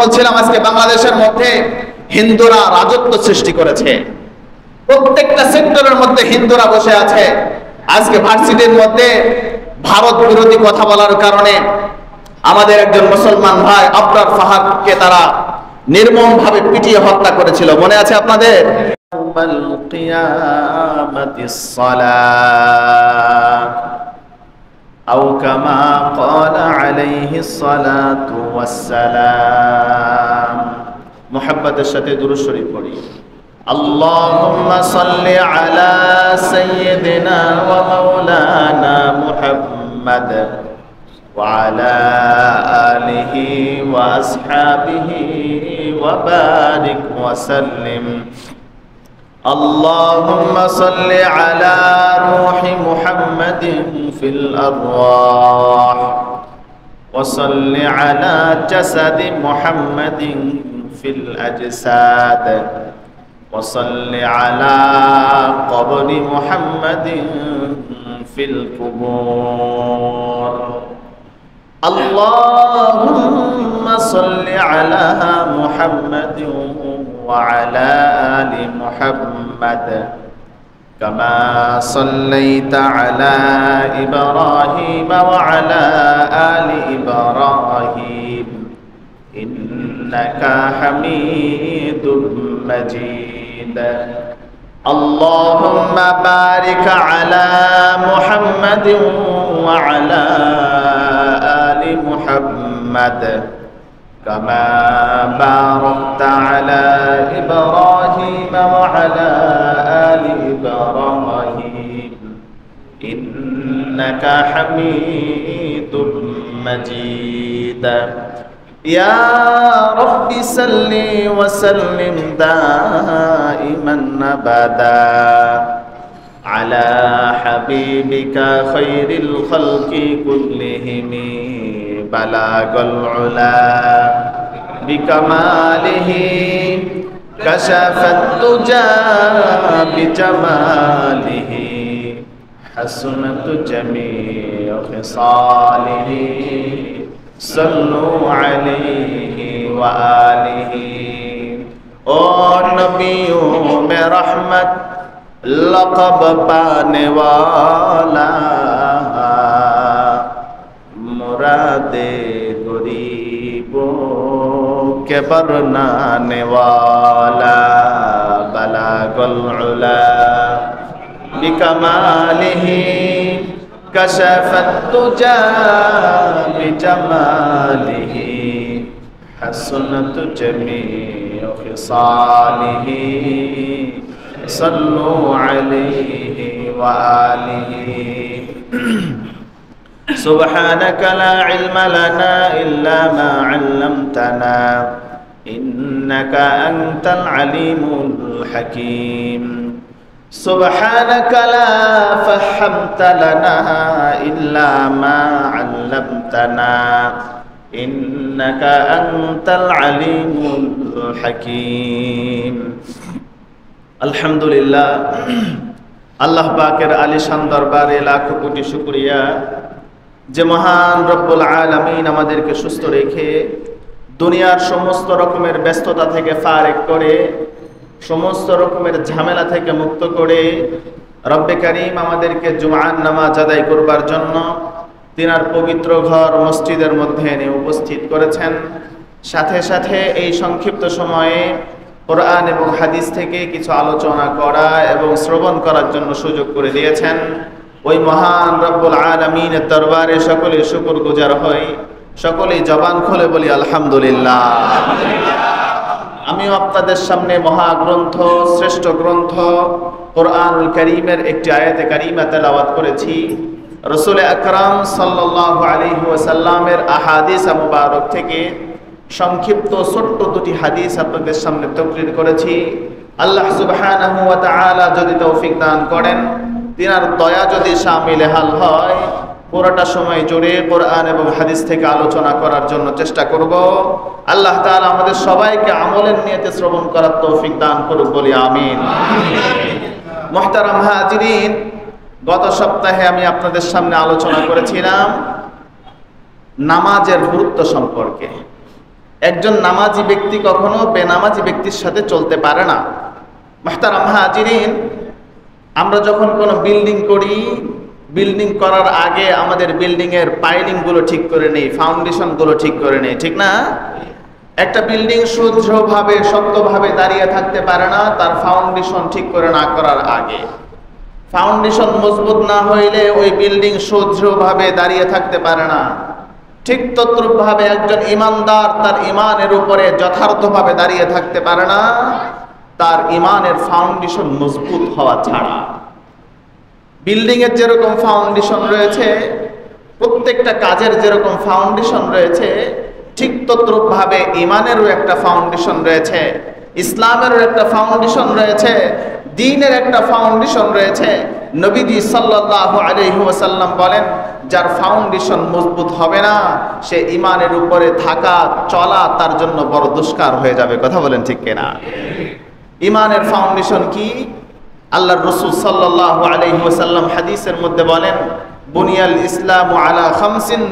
বলছিলাম আজকে বাংলাদেশের মধ্যে হিন্দুরা রাজত্ব সৃষ্টি করেছে, প্রত্যেকটা সেক্টরের মধ্যে হিন্দুরা বসে আছে। আজকে ভার্সিটির মধ্যে ভারত বিরোধী কথা বলার কারণে আমাদের একজন মুসলমান ভাই আবরার ফাহাদকে তারা নির্মমভাবে পিটিয়ে হত্যা করেছিল, মনে আছে আপনাদের? أو كما قال عليه الصلاة والسلام محبت الشتى درود شريف পড়ি اللهم صل على سيدنا ومولانا محمد وعلى آله وأصحابه وبارك وسلم اللهم صل على روح محمد في الأرواح وصل على جسد محمد في الأجساد وصل على قبر محمد في القبور اللهم صل على محمد وعلى آل محمد كما صليت على إبراهيم وعلى آل إبراهيم إنك حميد مجيد اللهم بارك على محمد وعلى آل محمد كما باركت على إبراهيم وعلى آل إبراهيم إنك حميد مجيد يا رب صل وسلم دائما أبدا على حبيبك خير الخلق كلهم بلغ العلا بكماله كشف الدجى بجماله حسنت جميع خصاله صلوا عليه وآله اور نبیوں میں رحمت لقب پانے والا مراد غریبوں کے برنانے والا بلغ العلا بکمالہ کشف الدجى بجمالہ حسنت جميع خصاله صلوا عليه وآله سبحانك لا علم لنا إلا ما علمتنا إنك أنت العليم الحكيم سبحانك لا فهمت لنا إلا ما علمتنا إنك أنت العليم الحكيم الحمد لله আল্লাহ পাকের আলিশান দরবারে লাখো কোটি শুকরিয়া যে মহান রব্বুল আলামিন আমাদেরকে সুস্থ রেখে দুনিয়ার সমস্ত রকমের ব্যস্ততা থেকে ফারেক করে সমস্ত রকমের ঝামেলা থেকে মুক্ত করে রব্বে কারীম আমাদেরকে জুমআর নামাজ আদায় করবার জন্য তিনার পবিত্র ঘর মসজিদের মধ্যে এনে উপস্থিত করেছেন। সাথে সাথে এই সংক্ষিপ্ত সময়ে কোরআন এবং হাদিস থেকে কিছু আলোচনা করা এবং শ্রবণ করার জন্য সুযোগ করে দিয়েছেন। ওই মহান রব্বুল আলামিনের দরবারে সকলে শুকরগুজার হই, সকলেই জবান খুলে বলি আলহামদুলিল্লাহ। আমিও আপনাদের সামনে মহাগ্রন্থ, শ্রেষ্ঠ গ্রন্থ কোরআনুল কারীমের একটি আয়াতে কারিমা তেলাওয়াত করেছি। রাসূল আকরাম সাল্লাল্লাহু আলাইহি ওয়াসাল্লামের আহাদিস মুবারক থেকে সংক্ষিপ্ত ছোট্ট দুটি হাদিস আপনাদের সামনে তাকরীর করেছি। আল্লাহ সুবহানাহু ওয়া তাআলা যদি তৌফিক দান করেন, তিনার দয়া যদি শামিলে হাল হয়, পুরোটা সময় জুড়ে কোরআন এবং হাদিস থেকে আলোচনা করার জন্য চেষ্টা করব। আল্লাহ তাআলা আমাদের সবাইকে আমলের নিয়তে শ্রবণ করার তৌফিক দান করুক বলি আমিন। মুহতারাম হাজিরিন, গত সপ্তাহে আমি আপনাদের সামনে আলোচনা করেছিলাম নামাজের গুরুত্ব সম্পর্কে। একজন নামাজি ব্যক্তি কখনো বেনামাজি ব্যক্তির সাথে চলতে পারে না। মুহতারাম হাজিরিন, আমরা যখন কোনো বিল্ডিং করি, বিল্ডিং করার আগে আমাদের বিল্ডিং এর পাইলিং গুলো ঠিক করে নেই, ফাউন্ডেশন গুলো ঠিক করে নেই, ঠিক না? একটা বিল্ডিং সুদৃঢ়ভাবে শক্তভাবে দাঁড়িয়ে থাকতে পারে না তার ফাউন্ডেশন ঠিক করে না করার আগে। ফাউন্ডেশন মজবুত না হইলে ওই বিল্ডিং সুদৃঢ়ভাবে দাঁড়িয়ে থাকতে পারে না। ঠিক তদ্রূপভাবে একজন ইমানদার তার ইমানের উপরে যথার্থভাবে দাঁড়িয়ে থাকতে পারে না তার ইমানের ফাউন্ডেশন মজবুত হওয়া ছাড়া। বিল্ডিং এর যেরকম ফাউন্ডেশন রয়েছে, প্রত্যেকটা কাজের যেরকম ফাউন্ডেশন রয়েছে, ঠিক তদ্রূপভাবে ইমানেরও একটা ফাউন্ডেশন রয়েছে, ইসলামেরও একটা ফাউন্ডেশন রয়েছে, দ্বীনের একটা ফাউন্ডেশন রয়েছে। নবীজি সাল্লাল্লাহু আলাইহি ওয়াসাল্লাম বলেন, যার ফাউন্ডেশন মজবুত হবে না সে ইমানের উপরে থাকা চলা তার জন্য বড় দুষ্কার হয়ে যাবে। কথা বলেন ঠিক কিনা? ইমানের ফাউন্ডেশন কি? আল্লাহর রাসূল সাল্লাল্লাহু আলাইহি ওয়াসাল্লাম হাদিসের মধ্যে বলেন, বুনিয়াল ইসলামু আলা খামসিন,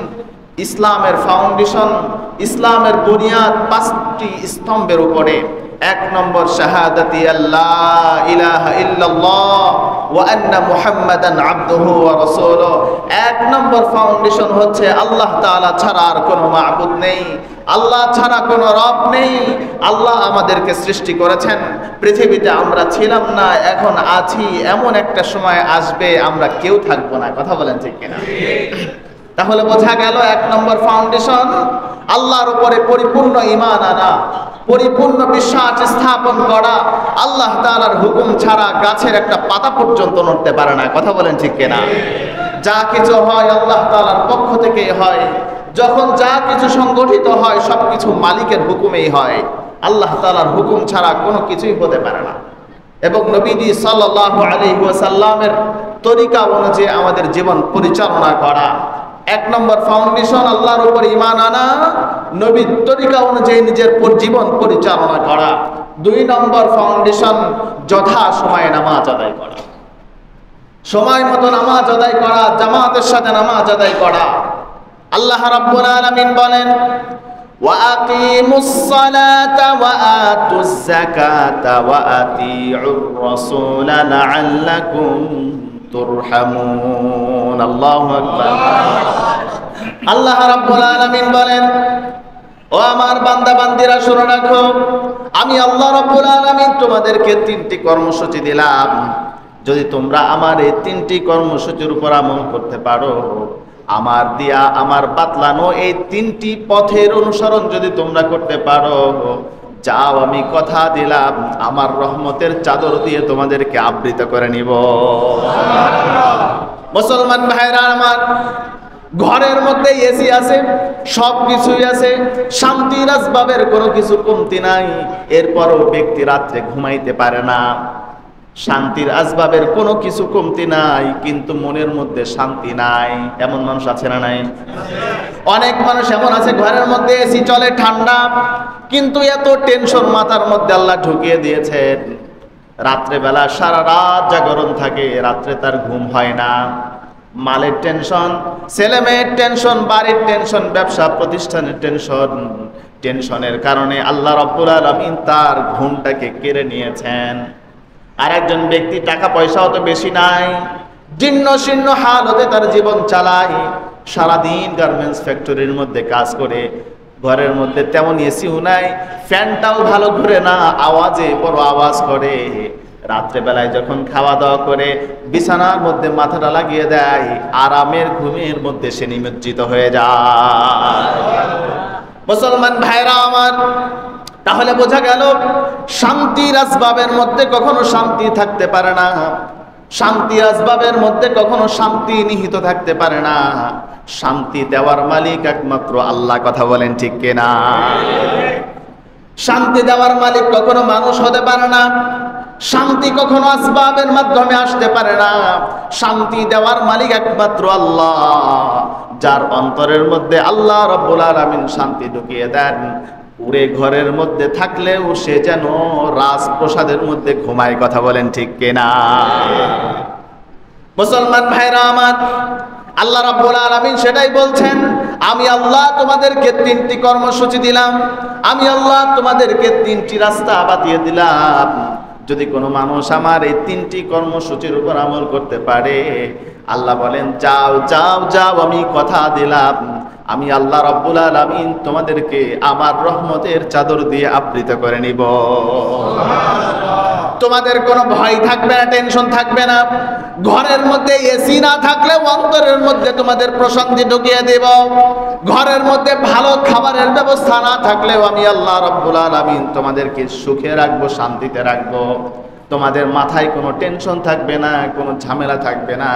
ইসলামের ফাউন্ডেশন, ইসলামের বুনিয়াদ 5টি স্তম্ভের উপরে। 1 নম্বর শাহাদাতি আল্লাহ ইলাহা ইল্লাল্লাহ ওয়া আন্না মুহাম্মাদান আবদুহু ওয়া রাসূলুহু। 1 নম্বর ফাউন্ডেশন হচ্ছে আল্লাহ তাআলা ছাড়া আর কোনো মাবুদ নেই, আল্লাহ ছাড়া কোনো রব নেই। আল্লাহ আমাদেরকে সৃষ্টি করেছেন, পৃথিবীতে আমরা ছিলাম না, এখন আছি, এমন একটা সময় আসবে আমরা কেউ থাকবো না। কথা বলেন ঠিক কিনা? তাহলে বোঝা গেল 1 নম্বর ফাউন্ডেশন আল্লাহর উপরে পরিপূর্ণ ঈমান আনা, পরিপূর্ণ বিশ্বাস স্থাপন করা। আল্লাহ তাআলার হুকুম ছাড়া গাছের একটা পাতা পর্যন্ত নড়তে পারে না। কথা বলেন ঠিক কিনা? যা কিছু হয় আল্লাহ তাআলার পক্ষ থেকেই হয়। যখন যা কিছু সংগঠিত হয় সবকিছু মালিকের হুকুমেই হয়। আল্লাহ তাআলার হুকুম ছাড়া কোনো কিছুই হতে পারে না। এবং নবীজি সাল্লাল্লাহু আলাইহি ওয়াসাল্লামের তরিকা অনুযায়ী আমাদের জীবন পরিচালনা করা। 1 নম্বর ফাউন্ডেশন আল্লাহর উপর ঈমান আনা, নবীর তরিকা অনুযায়ী নিজের জীবন পরিচালনা করা। 2 নম্বর ফাউন্ডেশন যথা সময়ে নামাজ আদায় করা, সময় মতো নামাজ আদায় করা, জামাতের সাথে নামাজ আদায় করা। আল্লাহ রাব্বুল আলামিন বলেন, ওয়া আকিমুস সালাতা ওয়া আতুজ যাকাতা ওয়া আতিউর রাসূলা লাআল্লাকুম তুরহামুন। আল্লাহু আকবার। আল্লাহ রাব্বুল আলামিন বলেন, ও আমার বান্দা বান্দিরা শুনে রাখো, আমি আল্লাহ রাব্বুল আলামিন তোমাদেরকে 3টি কর্মসূচি দিলাম। যদি তোমরা আমার এই 3টি কর্মসূচির উপর আমল করতে পারো, আমার দিয়া আমার বাতলানো এই 3টি পথের অনুসরণ যদি তোমরা করতে পারো, যাও আমি কথা দিলাম আমার রহমতের চাদর দিয়ে তোমাদেরকে আবৃত করে নিব। মুসলমান ভাইরা আমার, ঘরের মধ্যে এসি আছে, সব কিছুই আছে, শান্তির আসবাবের কোনো কিছু কমতি নাই, এরপরও ব্যক্তি রাত্রে ঘুমাইতে পারে না। শান্তির আসবাবের কোনো কিছু কমতি নাই, কিন্তু মনের মধ্যে শান্তি নাই। এমন মানুষ আছে না নাই? অনেক মানুষ এমন আছে, ঘরের মধ্যে এসি চলে ঠান্ডা, কিন্তু এত টেনশন মাথার মধ্যে আল্লাহ ঢুকিয়ে দিয়েছেন, রাত্রে বেলা সারা রাত জাগরণ থাকে, রাত্রে তার ঘুম হয় না। মালের টেনশন, ছেলে মেয়ের টেনশন, বাড়ির টেনশন, ব্যবসা প্রতিষ্ঠানের টেনশন। টেনশনের কারণে আল্লাহ রাব্বুল আলামিন তার ঘুমটাকে কেড়ে নিয়েছেন। আর একজন ব্যক্তি টাকা পয়সাও তো বেশি নাই, জীর্ণ শীর্ণ হালতে তার জীবন চালায়, সারাদিন গার্মেন্টস ফ্যাক্টরির মধ্যে কাজ করে, ঘরের মধ্যে তেমন এসিও নাই, ফ্যানটাও ভালো ঘুরে না, আওয়াজে বড় আওয়াজ করে। রাত্রে বেলায় যখন খাওয়া দাওয়া করে বিছানার মধ্যে মাথাটা লাগিয়ে দেয়, আরামের ঘুমের মধ্যে সে নিমজ্জিত হয়ে যায়। মুসলমান ভাইরা আমার, তাহলে বোঝা গেল শান্তির আসবাবের মধ্যে কখনো শান্তি থাকতে পারে না, শান্তির আসবাবের মধ্যে কখনো শান্তি নিহিত থাকতে পারে না। শান্তি দেওয়ার মালিক একমাত্র আল্লাহ। কথা বলেন ঠিক কিনা? শান্তি দেওয়ার মালিক কখনো মানুষ হতে পারে না, শান্তি কখনো আসবাবের মাধ্যমে আসতে পারে না। শান্তি দেওয়ার মালিক একমাত্র আল্লাহ, যার অন্তরের মধ্যে আল্লাহ রাব্বুল আলামিন শান্তি ঢুকিয়ে দেন। পুরে ঘরের মধ্যে থাকলেও সে যেন রাজপ্রাসাদের মধ্যে ঘুমায়। কথা বলেন ঠিক কিনা? মুসলমান ভাইরা আমার, আল্লাহ রাব্বুল আলামিন সেটাই বলছেন, আমি আল্লাহ তোমাদেরকে 3টি কর্মসূচি দিলাম, আমি আল্লাহ তোমাদেরকে 3টি রাস্তা বাতিয়ে দিলাম। যদি কোনো মানুষ আমার এই 3টি কর্মসূচির উপর আমল করতে পারে, আল্লাহ বলেন যাও যাও যাও, আমি কথা দিলাম আমি আল্লাহ রাব্বুল আলামিন তোমাদেরকে আমার রহমতের চাদর দিয়ে আবৃত করে নিব। তোমাদের কোনো ভয় থাকবে না, টেনশন থাকবে না। ঘরের মধ্যে এসি না থাকলে অন্তরের মধ্যে তোমাদের প্রশান্তি ঢুকিয়ে দেব। ঘরের মধ্যে ভালো খাবারের ব্যবস্থা না থাকলেও আমি আল্লাহ রাব্বুল আলামিন তোমাদেরকে সুখে রাখবো, শান্তিতে রাখবো। তোমাদের মাথায় কোনো টেনশন থাকবে না, কোনো ঝামেলা থাকবে না।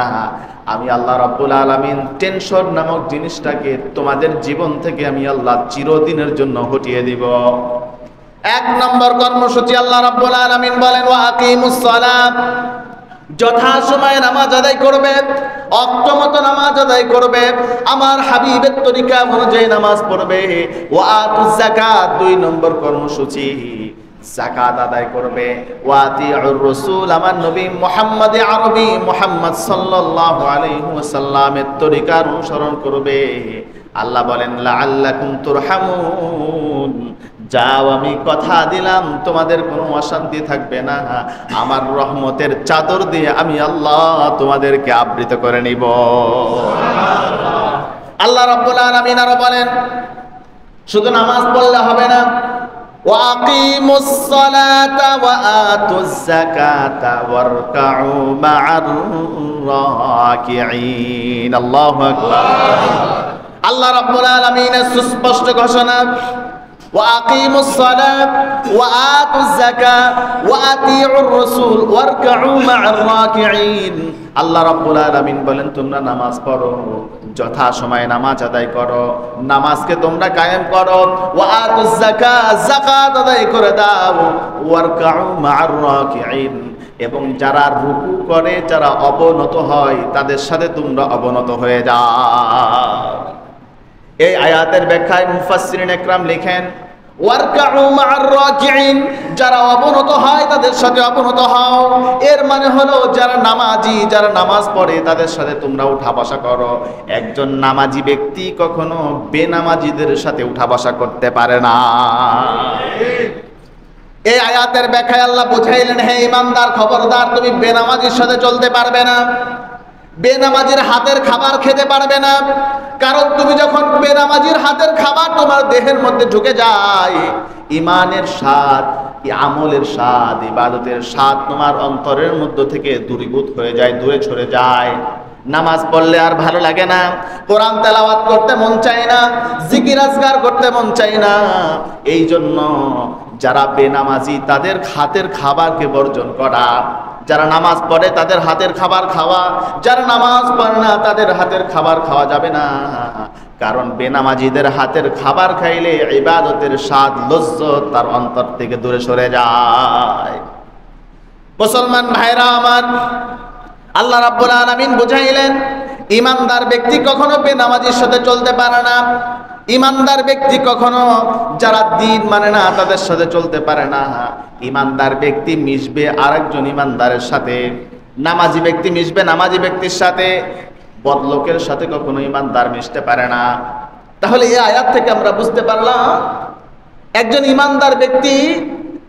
আমি আল্লাহ রাব্বুল আলামিন টেনশন নামক জিনিসটাকে তোমাদের জীবন থেকে আমি আল্লাহ চিরদিনের জন্য হটিয়ে দিব। 1 নম্বর কর্মসূচি আল্লাহ রাব্বুল আলামিন বলেন ওয়া আকিমুস সালাত, যথা সময়ে নামাজ আদায় করবে, অক্তমত নামাজ আদায় করবে, আমার হাবিবের তরিকা অনুযায়ী নামাজ পড়বে। ওয়া আতুজ যাকাত, 2 নম্বর কর্মসূচি যাকাত আদায় করবে। ওয়া আতিউর রাসূল, আমার নবী মুহাম্মদ আরবি মুহাম্মদ সাল্লাল্লাহু আলাইহি ওয়াসাল্লামের তরিকার অনুসরণ করবে। আল্লাহ বলেন লাআল্লাকুম তুরহামুন, যাও আমি কথা দিলাম তোমাদের কোনো অশান্তি থাকবে না, আমার রহমতের চাদর দিয়ে আমি আল্লাহ তোমাদেরকে আবৃত করে নিব। আল্লাহ রাব্বুল আলামিন আরো বলেন শুধু নামাজ পড়লে হবে না, ওয়া আকিমুস সালাতা ওয়া আতুজ যাকাতা ওয়ারকাউ মা'আর রাকিঈন। আল্লাহু আকবার। আল্লাহ রাব্বুল আলামিনের সুস্পষ্ট ঘোষণা ওয়া আকিমুস সালাত ওয়া আতুজ যাকাত ওয়া আতিউর রাসূল ওয়ারকাউ মা'আর রাকিঈন। আল্লাহ রাব্বুল আলামিন বলেন তোমরা নামাজ পড়ো, যথা সময়ে নামাজ আদায় করো, নামাজকে তোমরা কায়েম করো। ওয়া আতুজ যাকাত, যাকাত আদায় করে দাও। ওয়ারকাউ মা'আর রাকিঈন, এবং যারা রুকু করে, যারা অবনত হয়, তাদের সাথে তোমরা অবনত হয়ে যাও। এই আয়াতের ব্যাখ্যায় মুফাসসিরিন ইকরাম লিখেন ওয়ারকাউ মা'আর রাকিঈন, যারা অবনত হয় তাদের সাথে অবনত হও। এর মানে হলো যারা নামাজি, যারা নামাজ পড়ে তাদের সাথে তোমরা উঠা বসা করো। একজন নামাজি ব্যক্তি কখনো বেনামাজিদের সাথে উঠা বসা করতে পারে না। এই আয়াতের ব্যাখ্যায় আল্লাহ বুঝাইলেন হে ঈমানদার, খবরদার তুমি বেনামাজির সাথে চলতে পারবে না, বেনামাজির হাতের খাবার খেতে পারবে না। কারণ তুমি যখন বেনামাজির হাতের খাবার তোমার দেহের মধ্যে ঢুকে যায়, ঈমানের স্বাদ, আমলের স্বাদ, ইবাদতের স্বাদ তোমার অন্তরের মধ্য থেকে দূরীভূত হয়ে যায়, দূরে সরে যায়। নামাজ পড়লে আর ভালো লাগে না, কোরআন তেলাওয়াত করতে মন চায় না, জিকির আজকার করতে মন চায় না। এই জন্য যারা বেনামাজি তাদের হাতের খাবারকে বর্জন করা, যারা নামাজ পড়ে তাদের হাতের খাবার খাওয়া, যারা নামাজ পড়ে না তাদের হাতের খাবার খাওয়া যাবে না। কারণ বেনামাজিদের হাতের খাবার খাইলে ইবাদতের স্বাদ, লজ্জত তার অন্তর থেকে দূরে সরে যায়। মুসলমান ভাইরা আমার, আল্লাহ রাব্বুল আলামিন বুঝাইলেন ঈমানদার ব্যক্তি কখনো বেনামাজির সাথে চলতে পারে না। ঈমানদার ব্যক্তি কখনো যারা দ্বীন মানে না তাদের সাথে চলতে পারে না। ঈমানদার ব্যক্তি মিশবে আরেকজন ঈমানদারের সাথে, নামাজি ব্যক্তি মিশবে নামাজি ব্যক্তির সাথে, বদলোকের সাথে কখনো ঈমানদার মিশতে পারে না। তাহলে এই আয়াত থেকে আমরা বুঝতে পারলাম একজন ঈমানদার ব্যক্তি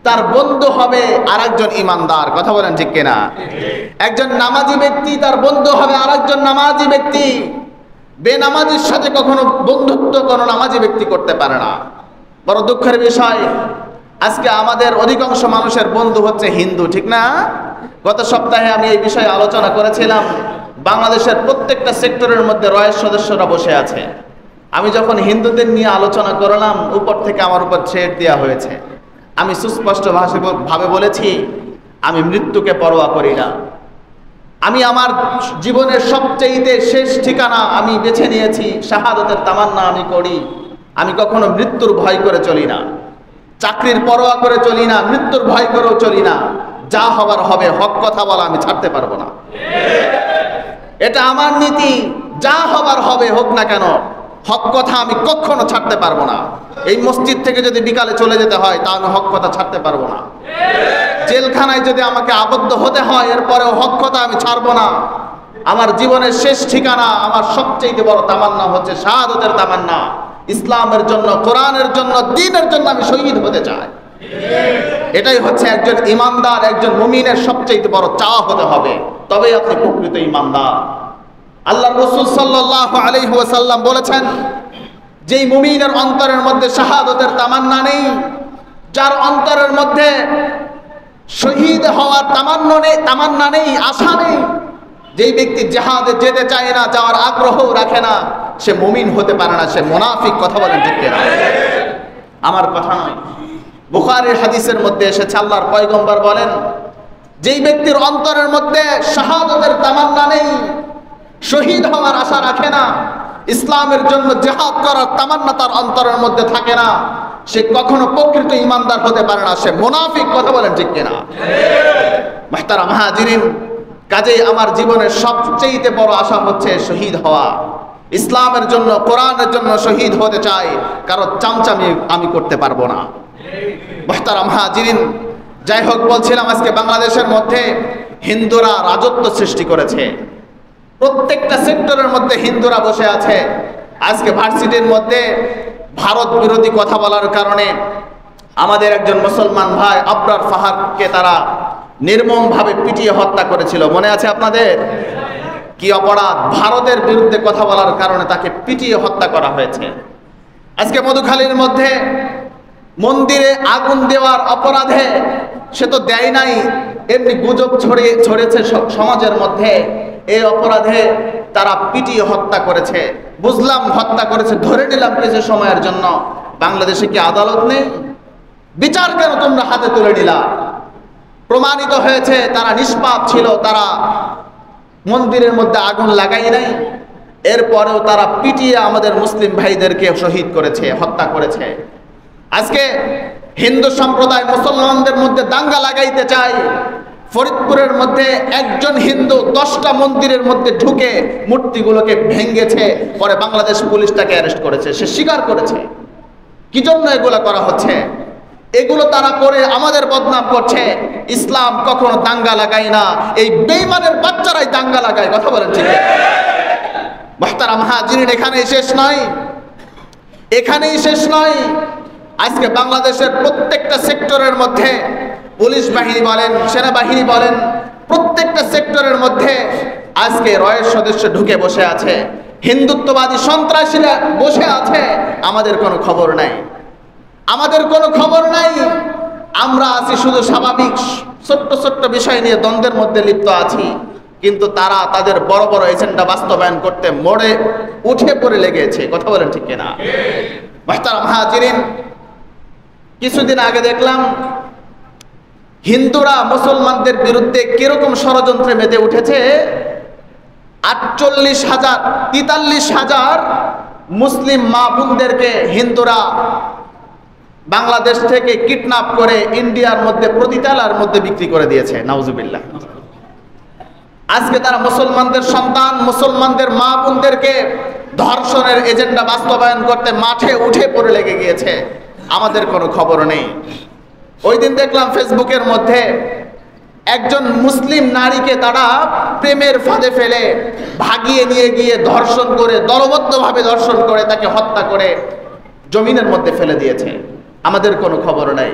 তার বন্ধু হবে আরেকজন ঈমানদার। কথা বলেন ঠিক কিনা? একজন নামাজি ব্যক্তি তার বন্ধু হবে আরেকজন নামাজি ব্যক্তি। বেনামাজির সাথে কখনো বন্ধুত্ব কোনো নামাজি ব্যক্তি করতে পারে না। বড় দুঃখের বিষয়, আজকে আমাদের অধিকাংশ মানুষের বন্ধু হচ্ছে হিন্দু, ঠিক না? গত সপ্তাহে আমি এই বিষয়ে আলোচনা করেছিলাম। বাংলাদেশের প্রত্যেকটা সেক্টরের মধ্যে রয়ের সদস্যরা বসে আছে। আমি যখন হিন্দুদের নিয়ে আলোচনা করলাম, উপর থেকে আমার উপর ছেড় দেওয়া হয়েছে। আমি সুস্পষ্ট ভাবে বলেছি আমি মৃত্যুকে পরোয়া করি না। আমি আমার জীবনের সবচেয়ে শেষ ঠিকানা আমি বেছে নিয়েছি, শাহাদাতের তামান্না আমি করি। আমি কখনো মৃত্যুর ভয় করে চলি না, চাকরির পরোয়া করে চলি না, মৃত্যুর ভয় করেও চলি না। যা হবার হবে, হক কথা বলা আমি ছাড়তে পারবো না। এটা আমার নীতি। যা হবার হবে হোক না কেন, হক কথা আমি কখনো ছাড়তে পারবো না। এই মসজিদ থেকে যদি বিকালে চলে যেতে হয় তা আমি হক কথা ছাড়তে পারবো না। জেলখানায় যদি আমাকে আবদ্ধ হতে হয় এরপরেও হক কথা আমি ছাড়বো না। আমার জীবনের শেষ ঠিকানা, আমার সবচেয়ে বড় তামান্না হচ্ছে শাহাদাতের তামান্না। ইসলামের জন্য, কোরআনের জন্য, দ্বীনের জন্য আমি শহীদ হতে চাই। এটাই হচ্ছে একজন ইমানদার, একজন মুমিনের সবচেয়ে বড় চাওয়া হতে হবে, তবেই আপনি প্রকৃত ইমানদার। আল্লাহ রাসূল সাল্লাল্লাহু আলাইহি ওয়াসাল্লাম বলেছেন, যেই মুমিনের অন্তরের মধ্যে শাহাদাতের তামান্না নেই, যার অন্তরের মধ্যে শহীদ হওয়ার তামান্না নেই, আশা নেই, যেই ব্যক্তি জিহাদে যেতে চায় না, যাওয়ার আগ্রহ রাখে না, সে মুমিন হতে পারে না, সে মুনাফিক। কথা বলেন ঠিক কিনা? আমার কথা নয়, বুখারীর হাদিসের মধ্যে এসেছে, আল্লাহর পয়গম্বর বলেন, যেই ব্যক্তির অন্তরের মধ্যে শাহাদাতের তামান্না নেই, শহীদ হওয়ার আশা রাখে না, ইসলামের জন্য জিহাদ করার তামান্না তার অন্তরের মধ্যে থাকে না, সে কখনো প্রকৃত ইমানদার হতে পারে না, সে মুনাফিক। কথা বলেন ঠিক কিনা? মুহতারাম হাজিরিন, কাজেই আমার জীবনের সবচেয়ে বড় আশা হচ্ছে শহীদ হওয়া। ইসলামের জন্য, কোরআনের জন্য শহীদ হতে চাই, কারণ চামচামি আমি করতে পারবো না। মুহতারাম হাজিরিন, যাই হোক, বলছিলাম আজকে বাংলাদেশের মধ্যে হিন্দুরা রাজত্ব সৃষ্টি করেছে। প্রত্যেকটা সেক্টরের মধ্যে হিন্দুরা বসে আছে। আজকে ভার্সিটির মধ্যে ভারত বিরোধী কথা বলার কারণে আমাদের একজন মুসলমান ভাই আবরার ফাহাদকে তারা নির্মমভাবে পিটিয়ে হত্যা করেছিল, মনে আছে আপনাদের? কি অপরাধ! ভারতের বিরুদ্ধে কথা বলার কারণে তাকে পিটিয়ে হত্যা করা হয়েছে। আজকে মধুখালীর মধ্যে মন্দিরে আগুন দেওয়ার অপরাধে, সে তো দেয় নাই, এমনি গুজব ছড়েছে সমাজের মধ্যে, এই অপরাধে তারা পিটিয়ে হত্যা করেছে। বুঝলাম হত্যা করেছে, ধরে নিলাম কিছু সময়ের জন্য। বাংলাদেশে কি আদালত নেই? বিচার কেন তোমরা হাতে তুলে নিলা? প্রমাণিত হয়েছে তারা নিষ্পাপ ছিল, তারা মন্দিরের মধ্যে আগুন লাগাই নাই, এরপরেও তারা পিটিয়ে আমাদের মুসলিম ভাইদেরকে শহীদ করেছে, হত্যা করেছে। আজকে হিন্দু সম্প্রদায় মুসলমানদের মধ্যে দাঙ্গা লাগাইতে চায়। ফরিদপুরের মধ্যে একজন হিন্দু 10টা মন্দিরের মধ্যে ঢুকে মূর্তিগুলোকে ভেঙেছে, পরে বাংলাদেশ পুলিশ তাকে অ্যারেস্ট করেছে, সে স্বীকার করেছে। কি জন্য এগুলো করা হচ্ছে? এগুলো তারা করে আমাদের বদনাম করছে। ইসলাম কখনো দাঙ্গা লাগায় না, এই বেঈমানের বাচ্চারাই দাঙ্গা লাগায়। কথা বলেন ঠিক? মুহতারাম হাজিরিন, এখানেই শেষ নয়, এখানেই শেষ নয়। আজকে বাংলাদেশের প্রত্যেকটা সেক্টরের মধ্যে পুলিশ বাহিনী বলেন, সেনাবাহিনী বলেন, প্রত্যেকটা সেক্টরের মধ্যে আজকে রয়ের সদস্য ঢুকে বসে আছে, হিন্দুত্ববাদী সন্ত্রাসীরা বসে আছে। আমাদের কোনো খবর নাই, আমাদের কোনো খবর নাই। আমরা আছি শুধু স্বাভাবিক ছোট্ট ছোট্ট বিষয় নিয়ে দ্বন্দ্বের মধ্যে লিপ্ত আছি, কিন্তু তারা তাদের বড় বড় এজেন্ডা বাস্তবায়ন করতে মোড়ে উঠে পড়ে লেগেছে। কথা বলেন ঠিক কিনা? মুহতারাম হাজিরিন, কিছুদিন আগে দেখলাম হিন্দুরা মুসলমানদের বিরুদ্ধে কিরকম ষড়যন্ত্রে মেতে উঠেছে। 43,000 মুসলিম মা বোনদেরকে হিন্দুরা বাংলাদেশ থেকে কিডন্যাপ করে ইন্ডিয়ার মধ্যে প্রতিতালার মধ্যে বিক্রি করে দিয়েছে। নাউজুবিল্লাহ। আজকে তারা মুসলমানদের সন্তান, মুসলমানদের মা বোনদেরকে ধর্ষণের এজেন্ডা বাস্তবায়ন করতে মাঠে উঠে পড়ে লেগে গিয়েছে। আমাদের কোনো খবর নেই। ওই দিন দেখলাম ফেসবুকের মধ্যে একজন মুসলিম নারীকে তারা প্রেমের ফাঁদে ফেলে ভাগিয়ে নিয়ে গিয়ে ধর্ষণ করে, দলবদ্ধভাবে ধর্ষণ করে তাকে হত্যা করে জমিনের মধ্যে ফেলে দিয়েছে। আমাদের কোনো খবর নাই।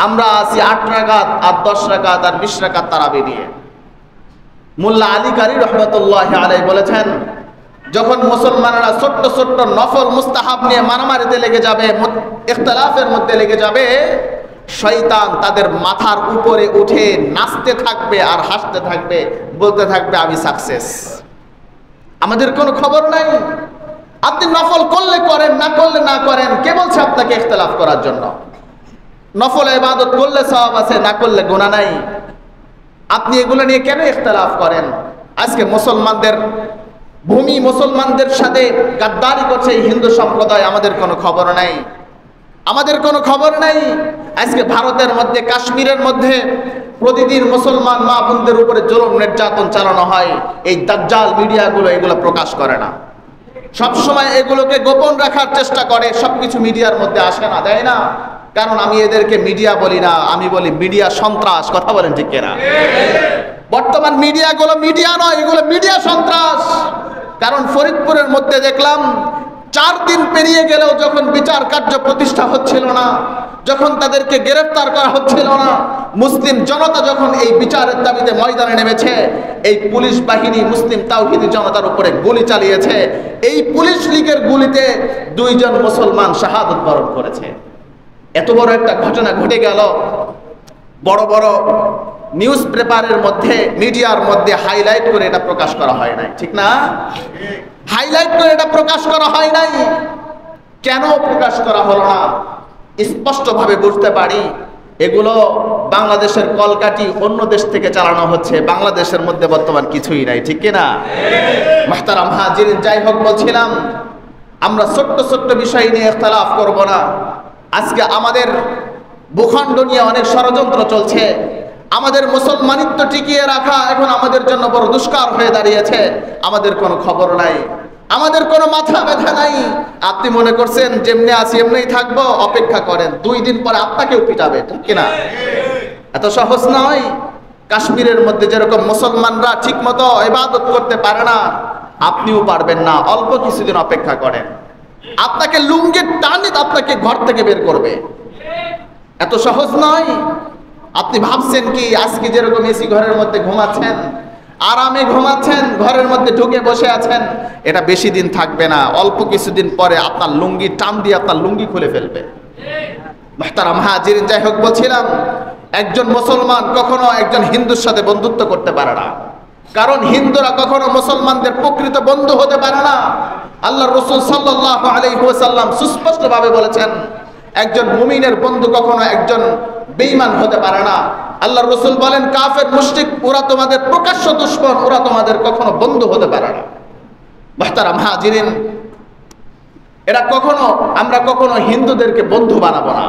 আমরা আছি 8 রাকাত আর 10 রাকাত আর 20 রাকাত তারাবি নিয়ে। মোল্লা আলী কারি রহমতুল্লাহ আলাইহি বলেছেন, যখন মুসলমানরা ছোট্ট ছোট্ট নফল মুস্তাহাব নিয়ে মারামারিতে লেগে যাবে, ইখতিলাফের মধ্যে লেগে যাবে, শয়তান তাদের মাথার উপরে উঠে নাচতে থাকবে আর হাসতে থাকবে, বলতে থাকবে আমি সাকসেস। আমাদের কোনো খবর নাই। আপনি নফল করলে করেন, না করলে না করেন, কে বলছে আপনাকে ইখতিলাফ করার জন্য? নফল ইবাদত করলে সওয়াব আছে, না করলে গুনাহ নাই। আপনি এগুলো নিয়ে কেন ইখতিলাফ করেন? আজকে মুসলমানদের ভূমি, মুসলমানদের সাথে গাদ্দারি করছে এই হিন্দু সম্প্রদায়। আমাদের কোনো খবর নাই, আমাদের কোনো খবর নাই। আজকে ভারতের মধ্যে, কাশ্মীরের মধ্যে প্রতিদিন মুসলমান মা বোনদের উপরে জুলুম নির্যাতন চালানো হয়। এই দাজ্জাল মিডিয়াগুলো এগুলো প্রকাশ করে না, সবসময় এগুলোকে গোপন রাখার চেষ্টা করে। সবকিছু মিডিয়ার মধ্যে আসে না, দেয় না। কারণ আমি এদেরকে মিডিয়া বলি না, আমি বলি মিডিয়া সন্ত্রাস। কথা বলেন ঠিক কিনা? বর্তমান মিডিয়াগুলো মিডিয়া নয়, এগুলো মিডিয়া সন্ত্রাস। কারণ ফরিদপুরের মধ্যে দেখলাম 4 দিন পেরিয়ে গেলেও যখন বিচার কার্য প্রতিষ্ঠা হচ্ছিল না, যখন তাদেরকে গ্রেফতার করা হচ্ছিল না, মুসলিম জনতা যখন এই বিচারের দাবিতে ময়দানে নেমেছে, এই পুলিশ বাহিনী মুসলিম তাওহীদি জনতার উপরে গুলি চালিয়েছে। এই পুলিশ লীগের গুলিতে 2 জন মুসলমান শাহাদত বরণ করেছে। এত বড় একটা ঘটনা ঘটে গেল, বড় বড় নিউজ পেপারের মধ্যে, মিডিয়ার মধ্যে হাইলাইট করে এটা প্রকাশ করা হয় নাই, ঠিক না? হাইলাইট করে এটা প্রকাশ করা হয় নাই। কেন প্রকাশ করা হলো না? স্পষ্টভাবে বুঝতে পারি এগুলো বাংলাদেশের কলকাঠি অন্য দেশ থেকে চালানো হচ্ছে, বাংলাদেশের মধ্যে বর্তমান কিছুই নাই, ঠিক কিনা? মুহতারাম হাজিরিন, যাই হোক, বলছিলাম আমরা ছোট্ট ছোট্ট বিষয় নিয়ে ইখতিলাফ করব না। আজকে আমাদের ভূখণ্ড নিয়ে অনেক ষড়যন্ত্র চলছে। আমাদের মুসলমানিত্ব টিকিয়ে রাখা এখন আমাদের জন্য বড় দুষ্কার হয়ে দাঁড়িয়েছে। আমাদের কোনো খবর নাই, আমাদের কোনো মাথা ব্যথা নাই। আপনি মনে করছেন যেমনি আছি এমনিই থাকবো, অপেক্ষা করেন, 2 দিন পরে আপনাকেও পিটাবে, ঠিক কিনা? এত সহজ নয়। কাশ্মীরের মধ্যে যেরকম মুসলমানরা ঠিক মতো ইবাদত করতে পারে না, আপনিও পারবেন না। অল্প কিছুদিন অপেক্ষা করেন, আপনাকে লুঙ্গির টানে আপনাকে ঘর থেকে বের করবে। এত সহজ নয়। আপনি ভাবছেন কি আজকে যেরকম এসি ঘরের মধ্যে ঘুমাচ্ছেন, আরামে ঘুমাচ্ছেন, ঘরের মধ্যে ঢুকে বসে আছেন, এটা বেশি দিন থাকবে না। অল্প কিছুদিন পরে আপনার লুঙ্গি টান দিয়ে আপনার লুঙ্গি খুলে ফেলবে। মুহতারাম হাজিরিন, যাই হোক, বলছিলাম একজন মুসলমান কখনো একজন হিন্দুর সাথে বন্ধুত্ব করতে পারে না, কারণ হিন্দুরা কখনো মুসলমানদের প্রকৃত বন্ধু হতে পারে না। আল্লাহর রাসূল সাল্লাল্লাহু আলাইহি ওয়াসাল্লাম সুস্পষ্টভাবে বলেছেন একজন মুমিনের বন্ধু কখনো একজন বেঈমান হতে পারে না। আল্লাহর রাসূল বলেন কাফের মুশরিক ওরা তোমাদের প্রকাশ্য দুশমন, ওরা তোমাদের কখনো বন্ধু হতে পারে না। মুহতারাম হাজিরিন, এটা কখনো আমরা কখনো হিন্দুদেরকে বন্ধু বানাবো না।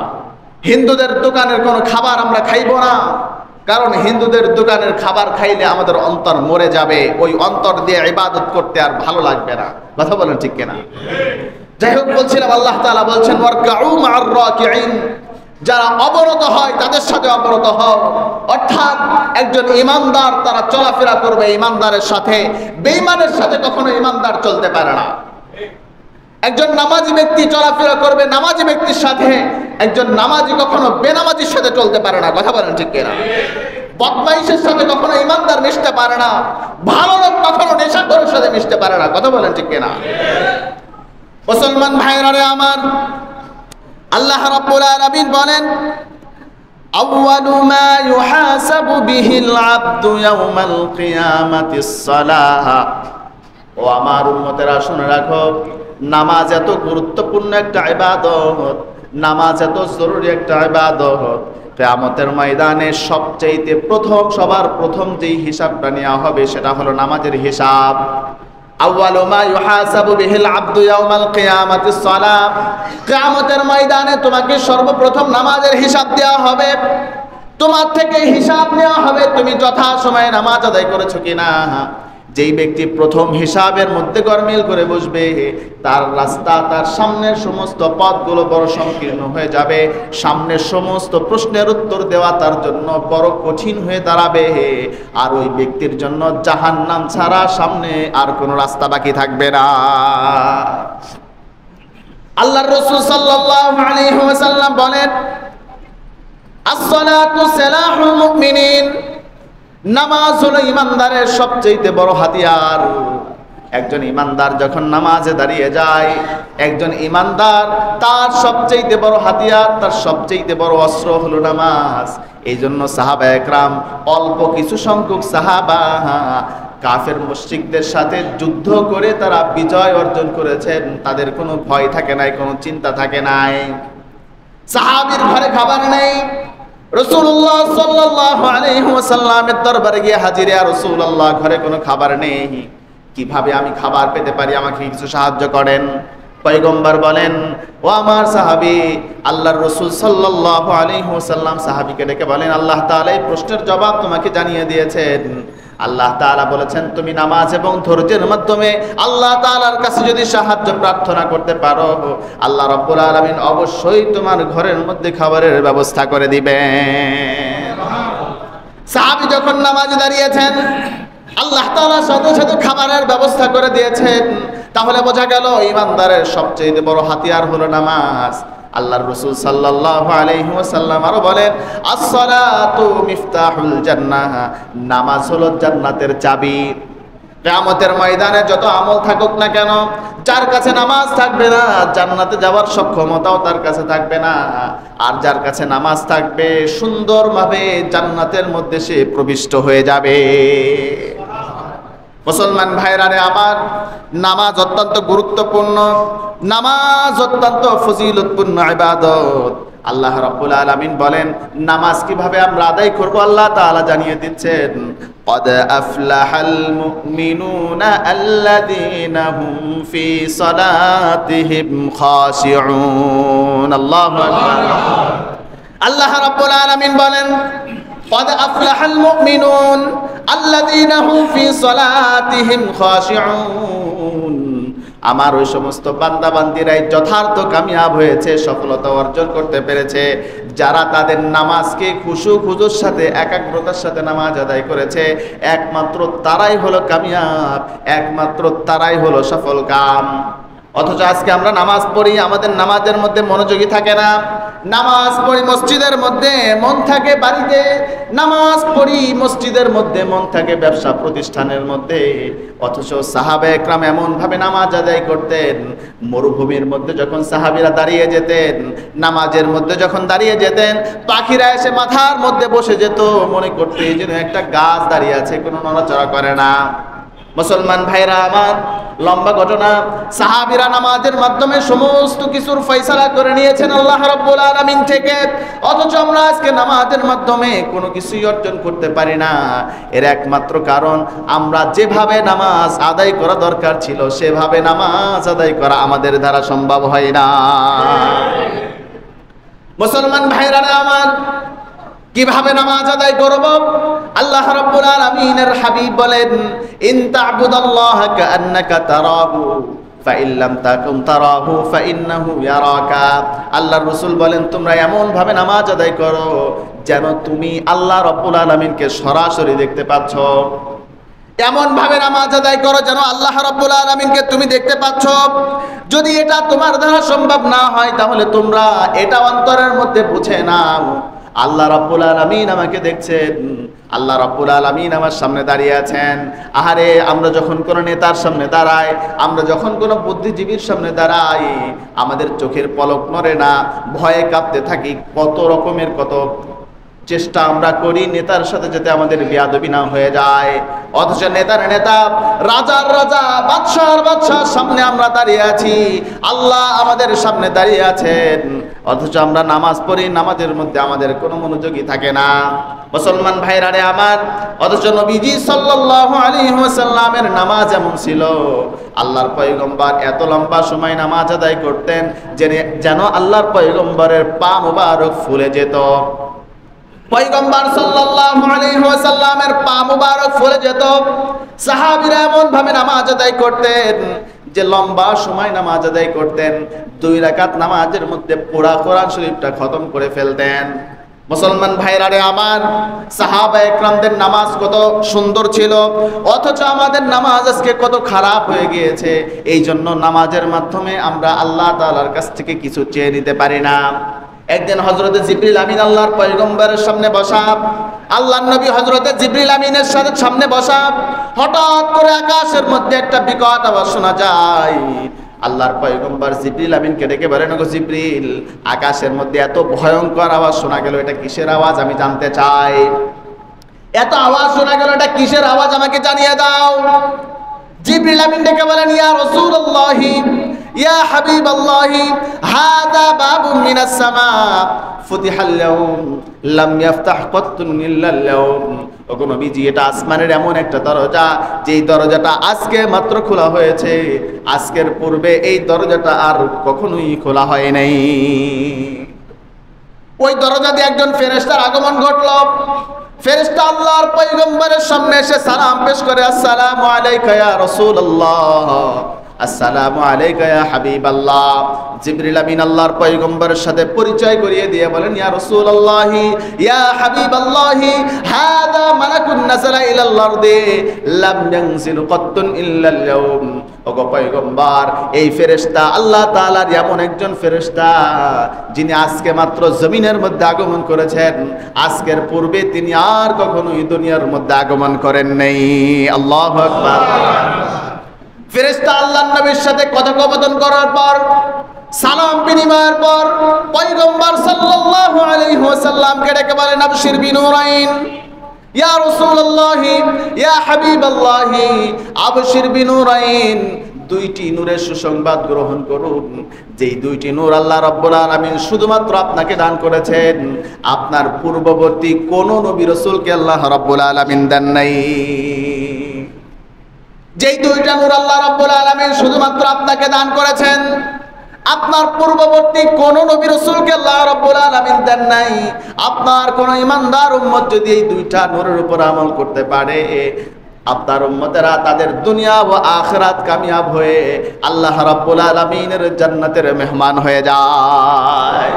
হিন্দুদের দোকানের কোনো খাবার আমরা খাইবো না, কারণ হিন্দুদের দোকানের খাবার খাইলে আমাদের অন্তর মরে যাবে। ওই অন্তর দিয়ে ইবাদত করতে আর ভালো লাগবে না। কথা বলেন ঠিক কিনা? যাই হোক, বলছিলাম আল্লাহ তাআলা বলছেন ওয়ারকাউ মা'আর রাকিঈন, যারা অবরত হয় তাদের সাথে অবরত হও। অর্থাৎ একজন ইমানদার তারা চলাফেরা করবে ইমানদারের সাথে, বেঈমানের সাথে কখনো ইমানদার চলতে পারে না। একজন নামাজি ব্যক্তি চলাফেরা করবে নামাজি ব্যক্তির সাথে, একজন নামাজি কখনো বেনামাজির সাথে চলতে পারে না। কথা বলেন ঠিক কিনা? বদমাইশের সাথে কখনো ইমানদার মিশতে পারে না, ভালো লোক কখনো নেশাখোরের সাথে মিশতে পারে না। কথা বলেন ঠিক কিনা? মুসলমান ভাইরা রে আমার, আল্লাহ রাব্বুল আলামিন বলেন আউয়ালু মা ইউহাসাবু বিহিল আবদু ইয়াউমাল কিয়ামাতিস সালাহ। ও আমার উম্মতেরা শুনে রাখো, নামাজ এত গুরুত্বপূর্ণ একটা ইবাদত, নামাজ এত জরুরি একটা ইবাদত, কিয়ামতের ময়দানে সবচেয়ে সবার প্রথম যেই হিসাবটা নেওয়া হবে সেটা হলো নামাজের হিসাব। আউয়ালু মা ইউহাসাবু বিহিল আবদু ইয়াউমাল কিয়ামাতিস সালাহ। কিয়ামতের ময়দানে তোমাকে সর্বপ্রথম নামাজের হিসাব দেওয়া হবে, তোমার থেকে হিসাব নেওয়া হবে তুমি যথাসময়ে নামাজ আদায় করেছো কিনা। যেই ব্যক্তি প্রথম হিসাবের মধ্যে গরমিল করে বসবে, তার রাস্তা, তার সামনের সমস্ত পথগুলো বড় সংকীর্ণ হয়ে যাবে। সামনের সমস্ত প্রশ্নের উত্তর দেওয়া তার জন্য বড় কঠিন হয়ে দাঁড়াবে। আর ওই ব্যক্তির জন্য জাহান্নাম ছাড়া সামনে আর কোনো রাস্তা বাকি থাকবে না। আল্লাহর রাসূল সাল্লাল্লাহু আলাইহি ওয়াসাল্লাম বলেন as-salatu salahul mu'minin, নামাজ হলো ইমানদারের সবচেয়ে বড় হাতিয়ার। একজন ইমানদার যখন নামাজে দাঁড়িয়ে যায়, একজন ইমানদার তার সবচেয়ে বড় হাতিয়ার, তার সবচেয়ে বড় অস্ত্র হলো নামাজ। এই জন্য সাহাবা একরাম, অল্প কিছু সংখ্যক সাহাবা কাফের মুশরিকদের সাথে যুদ্ধ করে তারা বিজয় অর্জন করেছেন। তাদের কোনো ভয় থাকে নাই, কোনো চিন্তা থাকে নাই। সাহাবীর ঘরে খাবার নেই, রাসূলুল্লাহ সাল্লাল্লাহু আলাইহি ওয়াসাল্লামের দরবারে গিয়ে হাজির, ইয়া রাসূলুল্লাহ ঘরে কোনো খাবার নেই, কিভাবে আমি খাবার পেতে পারি, আমাকে কিছু সাহায্য করেন। পয়গম্বর বলেন ও আমার সাহাবী, আল্লাহর রাসূল সাল্লাল্লাহু আলাইহি ওয়াসাল্লাম সাহাবীকে ডেকে বলেন আল্লাহ তাআলা এই প্রশ্নের জবাব তোমাকে জানিয়ে দিয়েছেন। আল্লাহ তাআলা বলেছেন তুমি নামাজ এবং ধৈর্যের মাধ্যমে আল্লাহ তাআলার কাছে যদি সাহায্য প্রার্থনা করতে পারো, আল্লাহ রাব্বুল আলামিন অবশ্যই তোমার ঘরের মধ্যে খাবারের ব্যবস্থা করে দিবেন। সাহাবী যখন নামাজে দাঁড়িয়েছেন, আল্লাহ তাআলা সাথে সাথে খাবারের ব্যবস্থা করে দিয়েছেন। তাহলে বোঝা গেল ইমানদারের সবচেয়ে বড় হাতিয়ার হলো নামাজ। আল্লাহর রাসূল সাল্লাল্লাহু আলাইহি ওয়াসাল্লাম আরো বলেন, আস-সালাতু মিফতাহুল জান্নাহ, নামাজ হলো জান্নাতের চাবি। কিয়ামতের ময়দানে যত আমল থাকুক না কেন, যার কাছে নামাজ থাকবে না, জান্নাতে যাওয়ার সক্ষমতাও তার কাছে থাকবে না। আর যার কাছে নামাজ থাকবে, সুন্দরভাবে জান্নাতের মধ্যে সে প্রবিষ্ট হয়ে যাবে। মুসলমান ভাইরা রে আমার, নামাজ অত্যন্ত গুরুত্বপূর্ণ, নামাজ অত্যন্ত ফজিলতপূর্ণ ইবাদত। আল্লাহ রাব্বুল আলামিন বলেন, নামাজ কিভাবে আমরা আদায় করব আল্লাহ তাআলা জানিয়ে দিচ্ছেন, قد أفلح المؤمنون الذين هم في صلاتهم خاشعون الله أكبر আল্লাহ রাব্বুল আলামিন বলেন, قد أفلح المؤمنون الذين هم في صلاتهم خاشعون, আমার ওই সমস্ত বান্দা বান্দিরাই যথার্থ কামিয়াব হয়েছে, সফলতা অর্জন করতে পেরেছে, যারা তাদের নামাজকে খুশু খুজুর সাথে একাগ্রতার সাথে নামাজ আদায় করেছে। একমাত্র তারাই হলো কামিয়াব, একমাত্র তারাই হলো সফল কাম। অথচ আজকে আমরা নামাজ পড়ি, আমাদের নামাজের মধ্যে মনোযোগী থাকে না। নামাজ পড়ি মসজিদের মধ্যে, মন থাকে বাড়িতে। নামাজ পড়ি মসজিদের মধ্যে, মন থাকে ব্যবসা প্রতিষ্ঠানের মধ্যে। অথচ সাহাবা একরাম এমন ভাবে নামাজ আদায় করতেন, মরুভূমির মধ্যে যখন সাহাবীরা দাঁড়িয়ে যেতেন, নামাজের মধ্যে যখন দাঁড়িয়ে যেতেন, পাখিরা এসে মাথার মধ্যে বসে যেত, মনে করতে যেন একটা গাছ দাঁড়িয়ে আছে, কোনো নড়াচড়া করে না। মুসলমান ভাইরা আমার, লম্বা ঘটনা, সাহাবীরা নামাজের মাধ্যমে সমস্ত কিছুর ফয়সালা করে নিয়েছেন আল্লাহ রাব্বুল আলামিন থেকে। অথচ আমরা আজকে নামাজের মাধ্যমে কোনো কিছুই অর্জন করতে পারি না। এর একমাত্র কারণ, আমরা যেভাবে নামাজ আদায় করা দরকার ছিল সেভাবে নামাজ আদায় করা আমাদের দ্বারা সম্ভব হয় না। মুসলমান ভাইরা আমার, কিভাবে নামাজ আদায় করব? আল্লাহ রাব্বুল আলামিনের হাবিব বলেন, ইন তা'বুদাল্লাহা কাআন্নাকা তারাহু ফাইন লাম তাকুন তারাহু ফাইন্নাহু ইয়ারাকা। আল্লাহর রাসূল বলেন, তোমরা এমন ভাবে নামাজ আদায় করো যেন তুমি আল্লাহ রাব্বুল আলামিনকে সরাসরি দেখতে পাচ্ছ। এমন ভাবে নামাজ আদায় করো যেন আল্লাহ রাব্বুল আলামিনকে তুমি দেখতে পাচ্ছ। যদি এটা তোমার দ্বারা সম্ভব না হয়, তাহলে তোমরা এটা অন্তরের মধ্যে বুঝে নাও, আল্লাহ রাব্বুল আলামিন আমাকে দেখছেন, আল্লাহ রাব্বুল আলামিন আমার সামনে দাঁড়িয়ে আছেন। আহারে, আমরা যখন কোনো নেতার সামনে দাঁড়াই, আমরা যখন কোনো বুদ্ধিজীবীর সামনে দাঁড়াই, আমাদের চোখের পলক নড়ে না, ভয়ে কাঁপতে থাকি, কত রকমের কত চেষ্টা আমরা করি নেতার সাথে যাতে আমাদের বেয়াদবি না হয়ে যায়। অথচ নেতার নেতা, রাজার রাজা, বাদশার বাদশাহ সামনে আমরা দাঁড়িয়ে আছি, আল্লাহ আমাদের সামনে দাঁড়িয়ে আছেন। অথচ আমরা নামাজ পড়ি, নামাজের মধ্যে আমাদের কোনো মনোযোগী থাকে না। মুসলমান ভাইরা রে আমার, অথচ নবীজি সাল্লাল্লাহু আলাইহি ওয়াসাল্লামের নামাজ এমন ছিল, আল্লাহর পয়গম্বর এত লম্বা সময় নামাজ আদায় করতেন যেন আল্লাহর পয়গম্বরের পা মুবারক ফুলে যেত। পয়গম্বর সাল্লাল্লাহু আলাইহি ওয়াসাল্লামের পা মুবারক ফুলে যেত। সাহাবীরা এমন ভাবে নামাজ আদায় করতেন যে লম্বা সময় নামাজ আদায় করতেন, 2 রাকাত নামাজের মধ্যে পুরা কোরআন শরীফটা খতম করে ফেলতেন। মুসলমান ভাইরা রে আমার, সাহাবা একরামদের নামাজ কত সুন্দর ছিল, অথচ আমাদের নামাজ আজকে কত খারাপ হয়ে গিয়েছে। এই জন্য নামাজের মাধ্যমে আমরা আল্লাহ তাআলার কাছ থেকে কিছু চেয়ে নিতে পারি না। একদিন হযরতে জিবরিল আমিন আল্লাহর পয়গম্বরের সামনে বসা, আল্লাহর নবী হযরতে জিবরিল আমিনের সামনে বসা, হঠাৎ করে আকাশের মধ্যে একটা বিকট আওয়াজ শোনা যায়। আল্লাহর পয়গম্বর জিবরিল আমিনকে ডেকে বলেন, ওগো জিবরিল, আকাশের মধ্যে এত ভয়ঙ্কর আওয়াজ শোনা গেল, এটা কিসের আওয়াজ আমি জানতে চাই। এত আওয়াজ শোনা গেল, এটা কিসের আওয়াজ আমাকে জানিয়ে দাও। জিবরিল আমিন ডেকে বলেন, ইয়া রাসূলুল্লাহ, ইয়া হাবিবাল্লাহ, হাযা বাবুম মিনাস সামা ফুতিহাল ইয়াউম লাম ইফতাহ কাত্তুন ইল্লাল ইয়াউম। ওগো নবীজি, এটা আসমানের এমন একটা দরজা, যেই দরজাটা আজকে মাত্র খোলা হয়েছে, আজকের পূর্বে এই দরজাটা আর কখনোই খোলা হয় নাই। ওই দরজা দিয়ে একজন ফেরেশতার আগমন ঘটল। ফেরেশতা আল্লাহর পয়গম্বরের সামনে এসে সালাম পেশ করে, আসসালামু আলাইকা ইয়া রাসূলুল্লাহ। আসসালামু আলাইকা ইয়া হাবিবাল্লাহ। জিবরিল আমিন আল্লাহর পয়গম্বরের সাথে পরিচয় করিয়ে দিয়ে বলেন, ইয়া রাসূলুল্লাহ ইয়া হাবিবাল্লাহ হাযা মালাকুন নাযালা ইলাল আরদি লাম ইয়ানজিল কাত্তুন ইল্লাল ইয়াউম। ওগো পয়গম্বর, এই ফেরেশতা আল্লাহ তাআলার এমন একজন ফেরেশতা যিনি আজকে মাত্র জমিনের মধ্যে আগমন করেছেন, আজকের পূর্বে তিনি আর কখনোই দুনিয়ার মধ্যে আগমন করেন নাই। আল্লাহু আকবার। ফেরেশতা আল্লাহর নবীর সাথে কথোপকথন করার পর, সালাম বিনিময়ের পর পয়গম্বর সাল্লাল্লাহু আলাইহি ওয়াসাল্লামকে ডেকে বলেন, আবশির বিনুরাইন ইয়া রাসূলুল্লাহ ইয়া হাবিবাল্লাহ আবশির বিনুরাইন। দুইটি নূরের সুসংবাদ গ্রহণ করুন, যেই দুইটি নূর আল্লাহ রাব্বুল আলামিন শুধুমাত্র আপনাকে দান করেছেন, আপনার পূর্ববর্তী কোন নবী রাসূলকে আল্লাহ রাব্বুল আলামিন দেন নাই। যেই দুইটা নূর আল্লাহ রাব্বুল আলামিন শুধুমাত্র আপনাকে দান করেছেন, আপনার পূর্ববর্তী কোন নবী রাসূলকে আল্লাহ রাব্বুল আলামিন দেন নাই। আপনার কোন ঈমানদার উম্মত যদি এই দুইটা নূরের উপর আমল করতে পারে, আপনার উম্মতেরা তাদের দুনিয়া ও আখিরাত কামিয়াব হয়ে আল্লাহ রাব্বুল আলামিনের জান্নাতের মেহমান হয়ে যায়।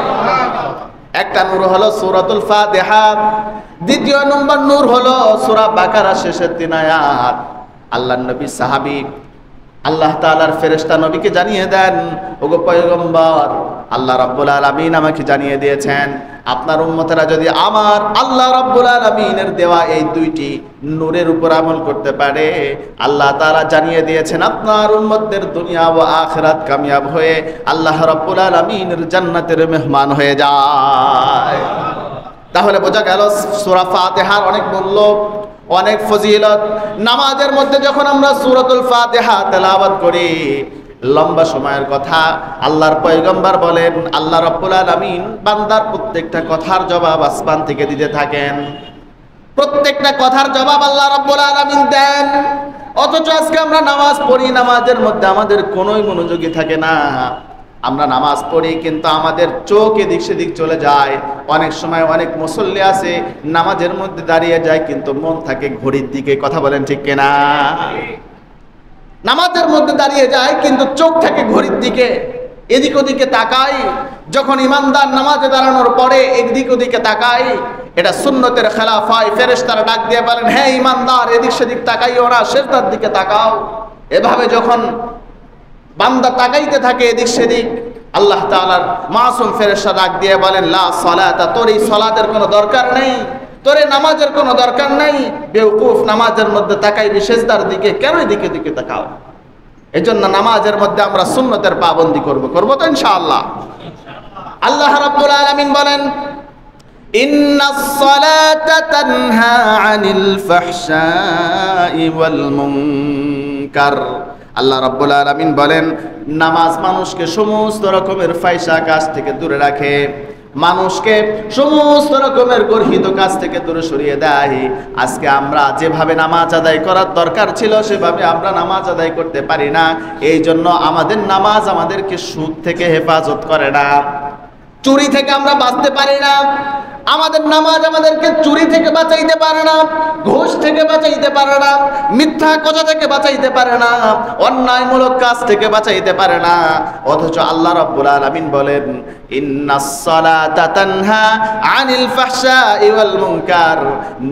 একটা নূর হলো সূরাতুল ফাতিহা, দ্বিতীয় নম্বর নূর হলো সূরা বাকারা শেষের 3 আয়াত। আল্লাহর নবী সাহাবী আল্লাহ তাআলার ফেরেশতা নবীকে জানিয়ে দেন, ওগো পয়গম্বর, আল্লাহ রাব্বুল আলামিন আমাকে জানিয়ে দিয়েছেন আপনার উম্মতেরা যদি আমার আল্লাহ রাব্বুল আলামিনের দেওয়া এই দুইটি নূরের উপর আমল করতে পারে, আল্লাহ তাআলা জানিয়ে দিয়েছেন আপনার উম্মতদের দুনিয়া ও আখিরাত কামিয়াব হয়ে আল্লাহ রাব্বুল আলামিনের জান্নাতের মেহমান হয়ে যায়। তাহলে বোঝা গেল সূরা ফাতিহার অনেক মূল্য, অনেক ফজিলত। নামাজের মধ্যে যখন আমরা সূরাতুল ফাতিহা তেলাওয়াত করি, লম্বা সময়ের কথা আল্লাহর পয়গম্বর বলেন আল্লাহ রাব্বুল আলামিন বান্দার প্রত্যেকটা কথার জবাব আসমান থেকে দিতে থাকেন। প্রত্যেকটা কথার জবাব আল্লাহ রাব্বুল আলামিন দেন। অথচ আজকে আমরা নামাজ পড়ি, নামাজের মধ্যে আমাদের কোনোই মনোযোগী থাকে না। আমরা নামাজ পড়ি কিন্তু আমাদের চোখ এদিক সেদিক চলে যায়। অনেক সময় অনেক মুসল্লি আছে নামাজের মধ্যে দাঁড়িয়ে যায় কিন্তু মন থাকে ঘড়ির দিকে। কথা বলেন ঠিক কিনা? নামাজের মধ্যে দাঁড়িয়ে যায় কিন্তু চোখ থাকে ঘড়ির দিকে, এদিক ওদিকে তাকাই। যখন ইমানদার নামাজে দাঁড়ানোর পরে এদিক ওদিকে তাকাই, এটা সুন্নতের খেলাফ হয়। ফেরেশতারা ডাক দিয়ে বলেন, হ্যাঁ ইমানদার, এদিক সেদিক তাকাইও না, সিজদার দিকে তাকাও। এভাবে যখন বান্দা তাকাইতে থাকে এদিক সেদিক, আল্লাহ তাআলার মাসুম ফেরেশতা ডাক দিয়ে বলেন, লা সালাতা, তোর এই সালাতের কোনো দরকার নেই, তোর এই নামাজের কোনো দরকার নেই। বেওকুফ, নামাজের মধ্যে তাকাইবি সিজদার দিকে, কেন এদিকে দিকে তাকাও? এজন্য নামাজের মধ্যে আমরা সুন্নতের পাবন্দি করব তো ইনশাআল্লাহ। আল্লাহ রাব্বুল আলামিন বলেন, ইন্নাস সালাতা তানহা আনিল ফাহশাই ওয়াল মুনকার। আল্লাহ রাব্বুল আলামিন বলেন, নামাজ মানুষকে সমস্ত রকমের ফাহিশা কাজ থেকে দূরে রাখে, মানুষকে সমস্ত রকমের গর্হিত কাজ থেকে দূরে সরিয়ে দেয়। আজকে আমরা যেভাবে নামাজ আদায় করার দরকার ছিল সেভাবে আমরা নামাজ আদায় করতে পারি না। এই জন্য আমাদের নামাজ আমাদেরকে সুদ থেকে হেফাজত করে না, চুরি থেকে আমরা বাঁচতে পারি না। আমাদের নামাজ আমাদেরকে চুরি থেকে বাঁচাইতে পারে না, ঘুষ থেকে বাঁচাইতে পারে না, মিথ্যা কথা থেকে বাঁচাইতে পারে না, অন্যায়মূলক কাজ থেকে বাঁচাইতে পারে না। অথচ আল্লাহ রাব্বুল আলামিন বলেন, ইন্নাস সালাতা তানহা আনিল ফাহশাই ওয়াল মুনকার।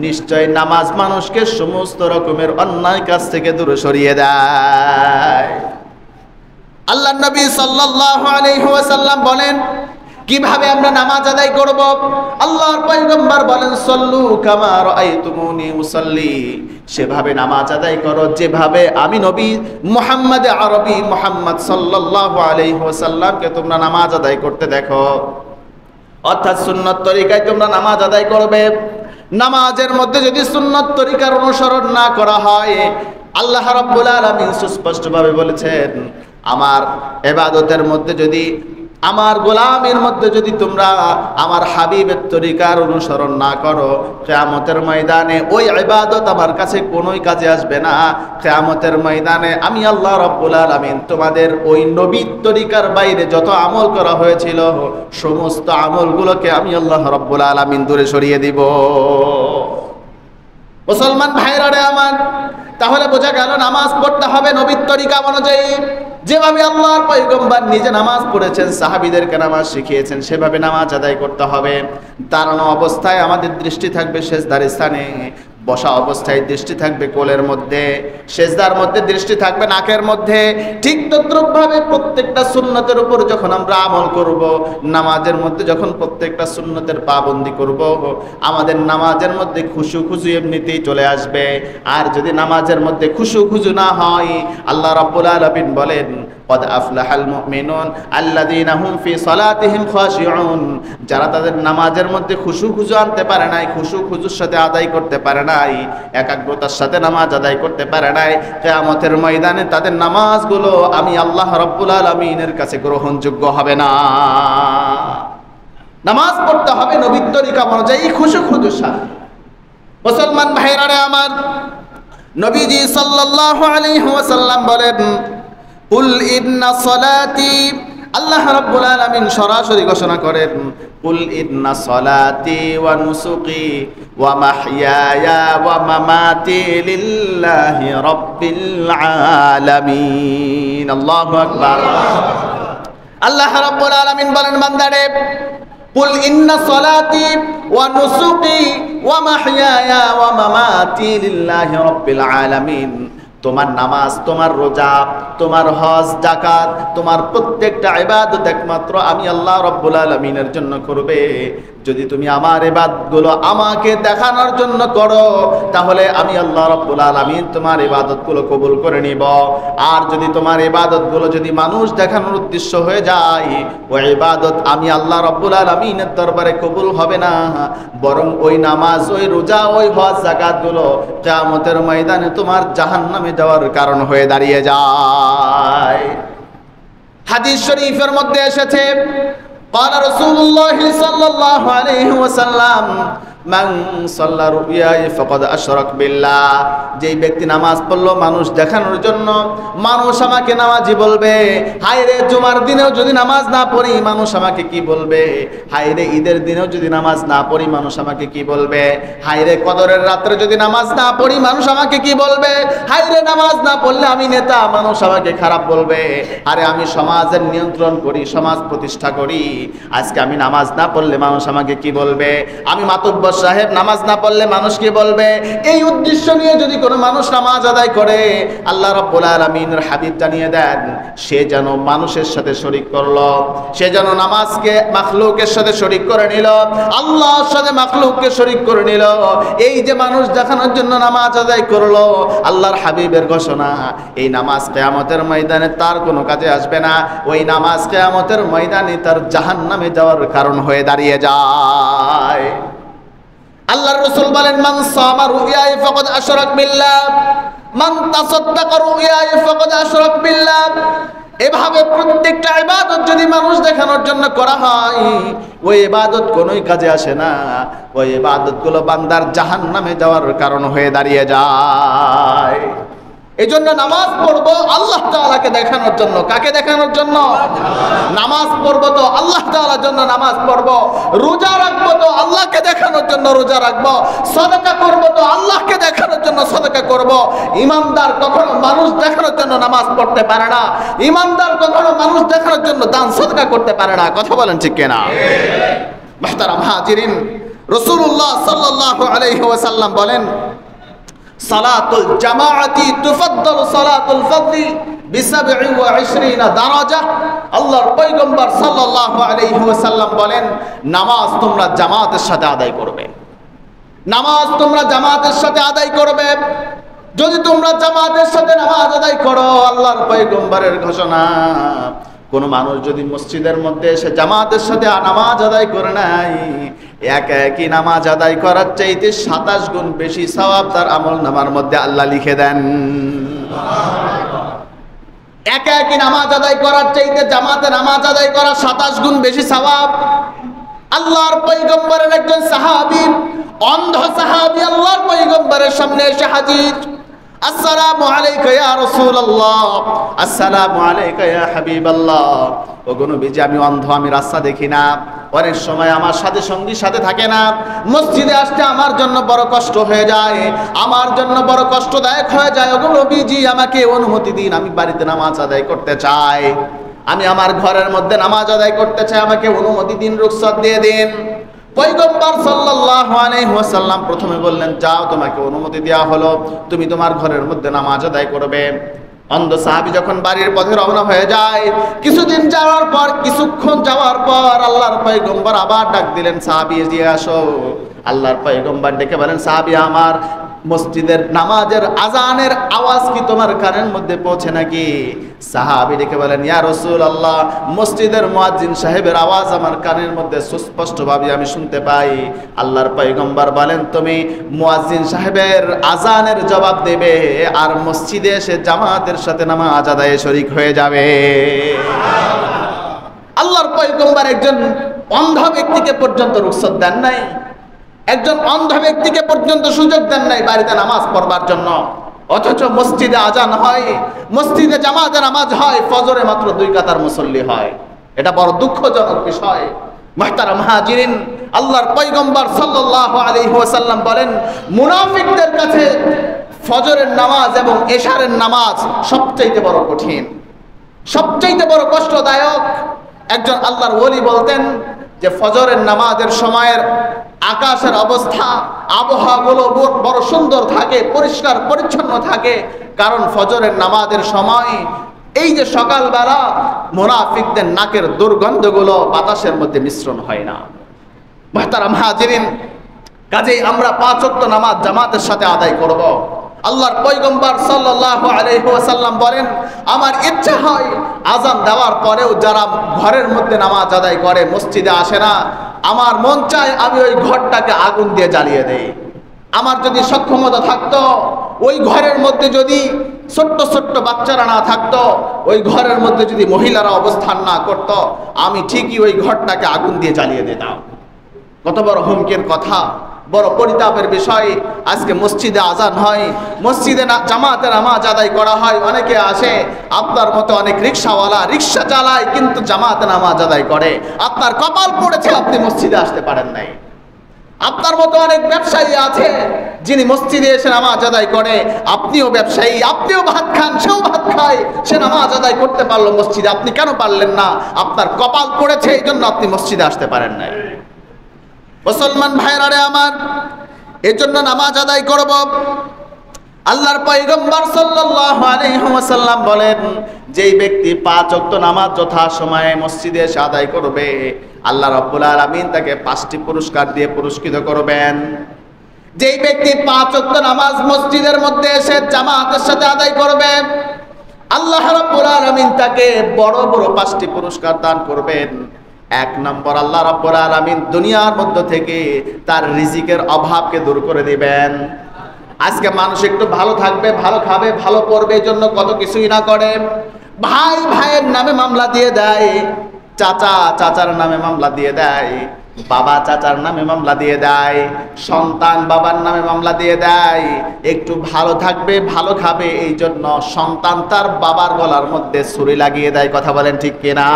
নিশ্চয় নামাজ মানুষকে সমস্ত রকমের অন্যায় কাজ থেকে দূরে সরিয়ে দেয়। আল্লাহর নবী সাল্লাল্লাহু আলাইহি ওয়াসাল্লাম বলেন, কিভাবে আমরা নামাজ আদায় করব? আল্লাহর পয়গম্বর বলেন, সল্লু কামা রাআইতুমুনি উসাল্লি। সেভাবে নামাজ আদায় করো যেভাবে আমি নবী মুহাম্মদ আরবি মুহাম্মদ সাল্লাল্লাহু আলাইহি ওয়াসাল্লামকে তোমরা নামাজ আদায় করতে দেখো। অর্থাৎ সুন্নত তরিকায় তোমরা নামাজ আদায় করবে। নামাজের মধ্যে যদি সুন্নত তরিকার অনুসরণ না করা হয়, আল্লাহ রাব্বুল আলামিন সুস্পষ্টভাবে বলেছেন, আমার ইবাদতের মধ্যে যদি, আমার গোলামের মধ্যে যদি তোমরা আমার হাবিবের তরিকার অনুসরণ না করো, কিয়ামতের ময়দানে ওই ইবাদত আমার কাছে কোনোই কাজে আসবে না। কিয়ামতের ময়দানে আমি আল্লাহ রাব্বুল আলামিন তোমাদের ওই নবীর তরিকার বাইরে যত আমল করা হয়েছিল সমস্ত আমলগুলোকে আমি আল্লাহ রাব্বুল আলামিন দূরে সরিয়ে দিব। মুসলমান ভাইরা রে আমার, তাহলে বোঝা গেল নামাজ পড়তে হবে নবীর তরিকা অনুযায়ী। যেভাবে আল্লাহর পয়গম্বর নিজে নামাজ পড়েছেন, সাহাবীদেরকে নামাজ শিখিয়েছেন, সেভাবে নামাজ আদায় করতে হবে। দাঁড়ানো অবস্থায় আমাদের দৃষ্টি থাকবে সিজদার স্থানে, বসা অবস্থায় দৃষ্টি থাকবে কোলের মধ্যে, সিজদার মধ্যে দৃষ্টি থাকবে নাকের মধ্যে। ঠিক তদ্রূপভাবে প্রত্যেকটা সুন্নতের উপর যখন আমরা আমল করব, নামাজের মধ্যে যখন প্রত্যেকটা সুন্নতের পাবন্দি করব, আমাদের নামাজের মধ্যে খুশু খুশু এমনিতেই চলে আসবে। আর যদি নামাজের মধ্যে খুশু খুশু না হয়, আল্লাহ রাব্বুল আলামিন বলেন قد أفلح المؤمنون الذين هم في صلاتهم خاشعون, যারা তাদের নামাজের মধ্যে খুশু খুশু আনতে পারে নাই, খুশু খুশুর সাথে আদায় করতে পারে নাই, একাগ্রতার সাথে নামাজ আদায় করতে পারে নাই, কিয়ামতের ময়দানে তাদের নামাজগুলো আমি আল্লাহ রাব্বুল আলামিনের কাছে গ্রহণযোগ্য হবে না। নামাজ পড়তে হবে নবীর তরিকা অনুযায়ী খুশু খুশুর সাথে। মুসলমান ভাইরা আমার, নবীজি সাল্লাল্লাহু আলাইহি ওয়াসাল্লাম বলেন কুল ইন্না সলাতি, আল্লাহ রাব্বুল আলামিন সরাসরি ঘোষণা করেন কুল ইন্না সলাতি ওয়া নুসুকি ওয়া মাহইয়ায়া ওয়া মামাতি লিল্লাহি রাব্বিল আলামিন। আল্লাহু আকবার। আল্লাহ রাব্বুল আলামিন বলেন বান্দারে, কুল ইন্না সলাতি ওয়া নুসুকি ওয়া মাহইয়ায়া ওয়া মামাতি লিল্লাহি রাব্বিল আলামিন, তোমার নামাজ, তোমার রোজা, তোমার হজ, যাকাত, তোমার প্রত্যেকটা ইবাদত একমাত্র আমি আল্লাহ রাব্বুল আলামিনের জন্য করবে। যদি তুমি আমার ইবাদতগুলো আমাকে দেখানোর জন্য করো, তাহলে আমি আল্লাহ রাব্বুল আলামিন তোমার ইবাদতগুলো কবুল করে নিব। আর যদি তোমার ইবাদতগুলো যদি মানুষ দেখানোর উদ্দেশ্য হয়ে যায়, ওই ইবাদত আমি আল্লাহ রাব্বুল আলামিনের দরবারে কবুল হবে না, বরং ওই নামাজ, ওই রোজা, ওই হজ, যাকাতগুলো কিয়ামতের ময়দানে তোমার জাহান্নামে যাওয়ার কারণ হয়ে দাঁড়িয়ে যায়। হাদিস শরীফের মধ্যে এসেছে قال رسول الله صلى الله عليه وسلم মান সাল্লা রুইয়ায় ফাকাদ আশরাক বিল্লাহ, যেই ব্যক্তি নামাজ পড়লো মানুষ দেখানোর জন্য, মানুষ আমাকে নামাজি বলবে, হায় রে জুমার দিনেও যদি নামাজ না পড়ি মানুষ আমাকে কি বলবে, হায় রে ঈদের দিনেও যদি নামাজ না পড়ি মানুষ আমাকে কি বলবে, হায় রে কদরের রাত্রে যদি নামাজ না পড়ি মানুষ আমাকে কি বলবে, হায় রে নামাজ না পড়লে আমি নেতা, মানুষ আমাকে খারাপ বলবে, আরে আমি সমাজের নিয়ন্ত্রণ করি, সমাজ প্রতিষ্ঠা করি, আজকে আমি নামাজ না পড়লে মানুষ আমাকে কি বলবে, আমি মাতব্বর সাহেব, নামাজ না পড়লে মানুষ কি বলবে। এই উদ্দেশ্য নিয়ে যদি কোনো মানুষ নামাজ আদায় করে, আল্লাহ রাব্বুল আলামিনের হাবিব জানিয়ে দেন সে যেন মানুষের সাথে শরীক করলো, সে যেন নামাজকে মাখলুকের সাথে শরীক করে নিল, আল্লাহর সাথে মাখলুককে শরীক করে নিল। এই যে মানুষ দেখানোর জন্য নামাজ আদায় করলো, আল্লাহর হাবিবের ঘোষণা, এই নামাজ কিয়ামতের ময়দানে তার কোনো কাজে আসবে না, ওই নামাজ কিয়ামতের ময়দানে তার জাহান্নামে যাওয়ার কারণ হয়ে দাঁড়িয়ে যায়। আল্লাহর রাসূল বলেন মান সামা রুইয়ায় ফাকাদ আশরাক বিল্লাহ, মান তাসাদ্দাকা রুইয়ায় ফাকাদ আশরাক বিল্লাহ। এভাবে প্রত্যেকটা ইবাদত যদি মানুষ দেখানোর জন্য করা হয়, ওই ইবাদত কোনোই কাজে আসে না, ওই ইবাদতগুলো বান্দার জাহান্নামে যাওয়ার কারণ হয়ে দাঁড়িয়ে যায়। এই জন্য নামাজ পড়বো আল্লাহ তাআলাকে দেখানোর জন্য। কাকে দেখানোর জন্য? নামাজ পড়বো তো আল্লাহ তাআলার জন্য নামাজ পড়বো, রোজা রাখবো তো আল্লাহকে দেখানোর জন্য রোজা রাখবো, সাদাকা করবো তো আল্লাহকে দেখানোর জন্য সাদাকা করবো। ইমানদার কখনো মানুষ দেখানোর জন্য নামাজ পড়তে পারে না, ইমানদার কখনো মানুষ দেখানোর জন্য দান সাদাকা করতে পারে না। কথা বলেন ঠিক কিনা? মুহতারাম হাজিরিন, রাসূলুল্লাহ সাল্লাল্লাহু আলাইহি ওয়াসাল্লাম বলেন সালাতুল জামাআতি তুফাদ্দালু সালাতুল ফাযলি বি27 দারাজা। আল্লাহর পয়গম্বর সাল্লাল্লাহু আলাইহি ওয়াসাল্লাম বলেন নামাজ তোমরা জামাতের সাথে আদায় করবে, নামাজ তোমরা জামাতের সাথে আদায় করবে। যদি তোমরা জামাতের সাথে নামাজ আদায় করো, আল্লাহর পয়গম্বরের ঘোষণা, কোন মানুষ যদি মসজিদের মধ্যে এসে জামাতের সাথে নামাজ আদায় করে নাই, একই নামাজ আদায় করার চাইতে 27 গুণ বেশি সওয়াব তার আমলনামার মধ্যে আল্লাহ লিখে দেন। একই নামাজ আদায় করার চাইতে জামাতে নামাজ আদায় করা 27 গুণ বেশি সওয়াব। আল্লাহর পয়গম্বরের একজন সাহাবী, অন্ধ সাহাবী আল্লাহর পয়গম্বরের সামনে এসে হাজির। আসসালামু আলাইকা ইয়া রাসূলুল্লাহ, আসসালামু আলাইকা ইয়া হাবিবাল্লাহ। ওগো নবীজি, আমি অন্ধ, আমি রাস্তা দেখি না, অনেক সময় আমার সাথে সঙ্গী সাথে থাকে না, মসজিদে আসতে আমার জন্য বড় কষ্ট হয়ে যায়, আমার জন্য বড় কষ্টদায়ক হয়ে যায়। ওগো নবীজি, আমাকে অনুমতি দিন, আমি বাড়িতে নামাজ আদায় করতে চাই, আমি আমার ঘরের মধ্যে নামাজ আদায় করতে চাই, আমাকে অনুমতি দিন, রুখসত দিয়ে দিন। পয়গম্বর সাল্লাল্লাহু আলাইহি ওয়াসাল্লাম প্রথমে বললেন, যাও, তোমাকে অনুমতি দেওয়া হলো, তুমি তোমার ঘরের মধ্যে নামাজ আদায় করবে। অন্ধ সাহাবী যখন বাড়ির পথে রওনা হয়ে যায়, কিছুদিন যাওয়ার পর, কিছুক্ষণ যাওয়ার পর আল্লাহর পয়গম্বর আবার ডাক দিলেন, সাহাবী এগিয়ে আসো। আল্লাহর পয়গম্বর ডেকে বলেন, সাহাবী আমার, মসজিদের নামাজের আজানের আওয়াজ কি তোমার কানের মধ্যে পৌঁছে নাকি? সাহাবী ডেকে বলেন, ইয়া রাসূলুল্লাহ, মসজিদের মুয়াজ্জিন সাহেবের আওয়াজ আমার কানের মধ্যে সুস্পষ্টভাবে আমি শুনতে পাই। আল্লাহর পয়গম্বর বলেন, তুমি মুয়াজ্জিন সাহেবের আজানের জবাব দেবে আর মসজিদে এসে জামাতের সাথে নামাজ আদায়ে শরীক হয়ে যাবে। আল্লাহর পয়গম্বর একজন অন্ধ ব্যক্তিকে পর্যন্ত রুখসত দেন নাই, একজন অন্ধ ব্যক্তিকে পর্যন্ত সুযোগ দেন নাই বাড়িতে নামাজ পড়বার জন্য, অথচ মসজিদে আজান হয়, মসজিদে জামাতে নামাজ হয়, ফজরে মাত্র 2 কাতার মুসল্লি হয়। এটা বড় দুঃখজনক বিষয়। মুহতারাম হাজিরিন, আল্লাহর পয়গম্বর সাল্লাল্লাহু আলাইহি ওয়াসাল্লাম বলেন, মুনাফিকদের কাছে ফজরের নামাজ এবং এশারের নামাজ সবচেয়ে বড় কঠিন, সবচেয়ে বড় কষ্টদায়ক। একজন আল্লাহর ওলি বলতেন যে ফজরের নামাজের সময়ের আকাশের অবস্থা, আবহাওয়াগুলো বড় সুন্দর থাকে, পরিষ্কার পরিচ্ছন্ন থাকে, কারণ ফজরের নামাজের সময় এই যে সকালবেলা মুনাফিকদের নাকের দুর্গন্ধগুলো বাতাসের মধ্যে মিশ্রণ হয় না। মুহতারাম হাজিরিন, কাজেই আমরা 5 ওয়াক্ত নামাজ জামাতের সাথে আদায় করব। আল্লাহর পয়গম্বর সাল্লাল্লাহু আলাইহি ওয়াসাল্লাম বলেন, আমার ইচ্ছা হয় আজান দেওয়ার পরেও যারা ঘরের মধ্যে নামাজ আদায় করে, মসজিদে আসে না, আমার মন চায় আমি ওই ঘরটাকে আগুন দিয়ে জ্বালিয়ে দেই। আমার যদি সক্ষমতা থাকতো, ওই ঘরের মধ্যে যদি ছোট্ট ছোট্ট বাচ্চারা না থাকতো, ওই ঘরের মধ্যে যদি মহিলারা অবস্থান না করত, আমি ঠিকই ওই ঘরটাকে আগুন দিয়ে জ্বালিয়ে দিতাম। কত বড় হুমকির কথা, বড় পরিতাপের বিষয়। আজকে মসজিদে আজান হয়, মসজিদে জামাতে নামাজ আদায় করা হয়, অনেকে আসে, আপনার মতো অনেক রিক্সাওয়ালা রিক্সা চালায় কিন্তু জামাতে নামাজ আদায় করে। আপনার কপাল পড়েছে, আপনি মসজিদে আসতে পারেন নাই। আপনার মতো অনেক ব্যবসায়ী আছে যিনি মসজিদে এসে নামাজ আদায় করে, আপনিও ব্যবসায়ী, আপনিও ভাত খান, সেও ভাত খায়, সে নামাজ আদায় করতে পারলো মসজিদে, আপনি কেন পারলেন না? আপনার কপাল পড়েছে, এই জন্য আপনি মসজিদে আসতে পারেন নাই। মুসলমান ভাইরা রে আমার, এজন্য নামাজ আদায় করব। আল্লাহর পয়গম্বর সাল্লাল্লাহু আলাইহি ওয়াসাল্লাম বলেন, যেই ব্যক্তি 5 ওয়াক্ত নামাজ যথাসময়ে মসজিদে এসে আদায় করবে, আল্লাহ রাব্বুল আলামিন তাকে 5টি পুরস্কার দিয়ে পুরস্কৃত করবেন। যেই ব্যক্তি 5 ওয়াক্ত নামাজ মসজিদের মধ্যে এসে জামাতের সাথে আদায় করবে, আল্লাহ রাব্বুল আলামিন তাকে বড় বড় 5টি পুরস্কার দান করবেন। 1 নম্বর, আল্লাহ রাব্বুল আলামিন দুনিয়ার মধ্য থেকে তার রিজিকের অভাবকে দূর করে দিবেন। আজকে মানুষ একটু ভালো থাকবে, ভালো খাবে, ভালো পড়বে, এই জন্য কত কিছুই না করে। ভাই ভাইয়ের নামে মামলা দিয়ে দেয়, চাচা চাচার নামে মামলা দিয়ে দেয়, বাবা চাচার নামে মামলা দিয়ে দেয়, সন্তান বাবার নামে মামলা দিয়ে দেয়। একটু ভালো থাকবে, ভালো খাবে, এই জন্য সন্তান তার বাবার গলার মধ্যে ছুরি লাগিয়ে দেয়। কথা বলেন ঠিক কিনা?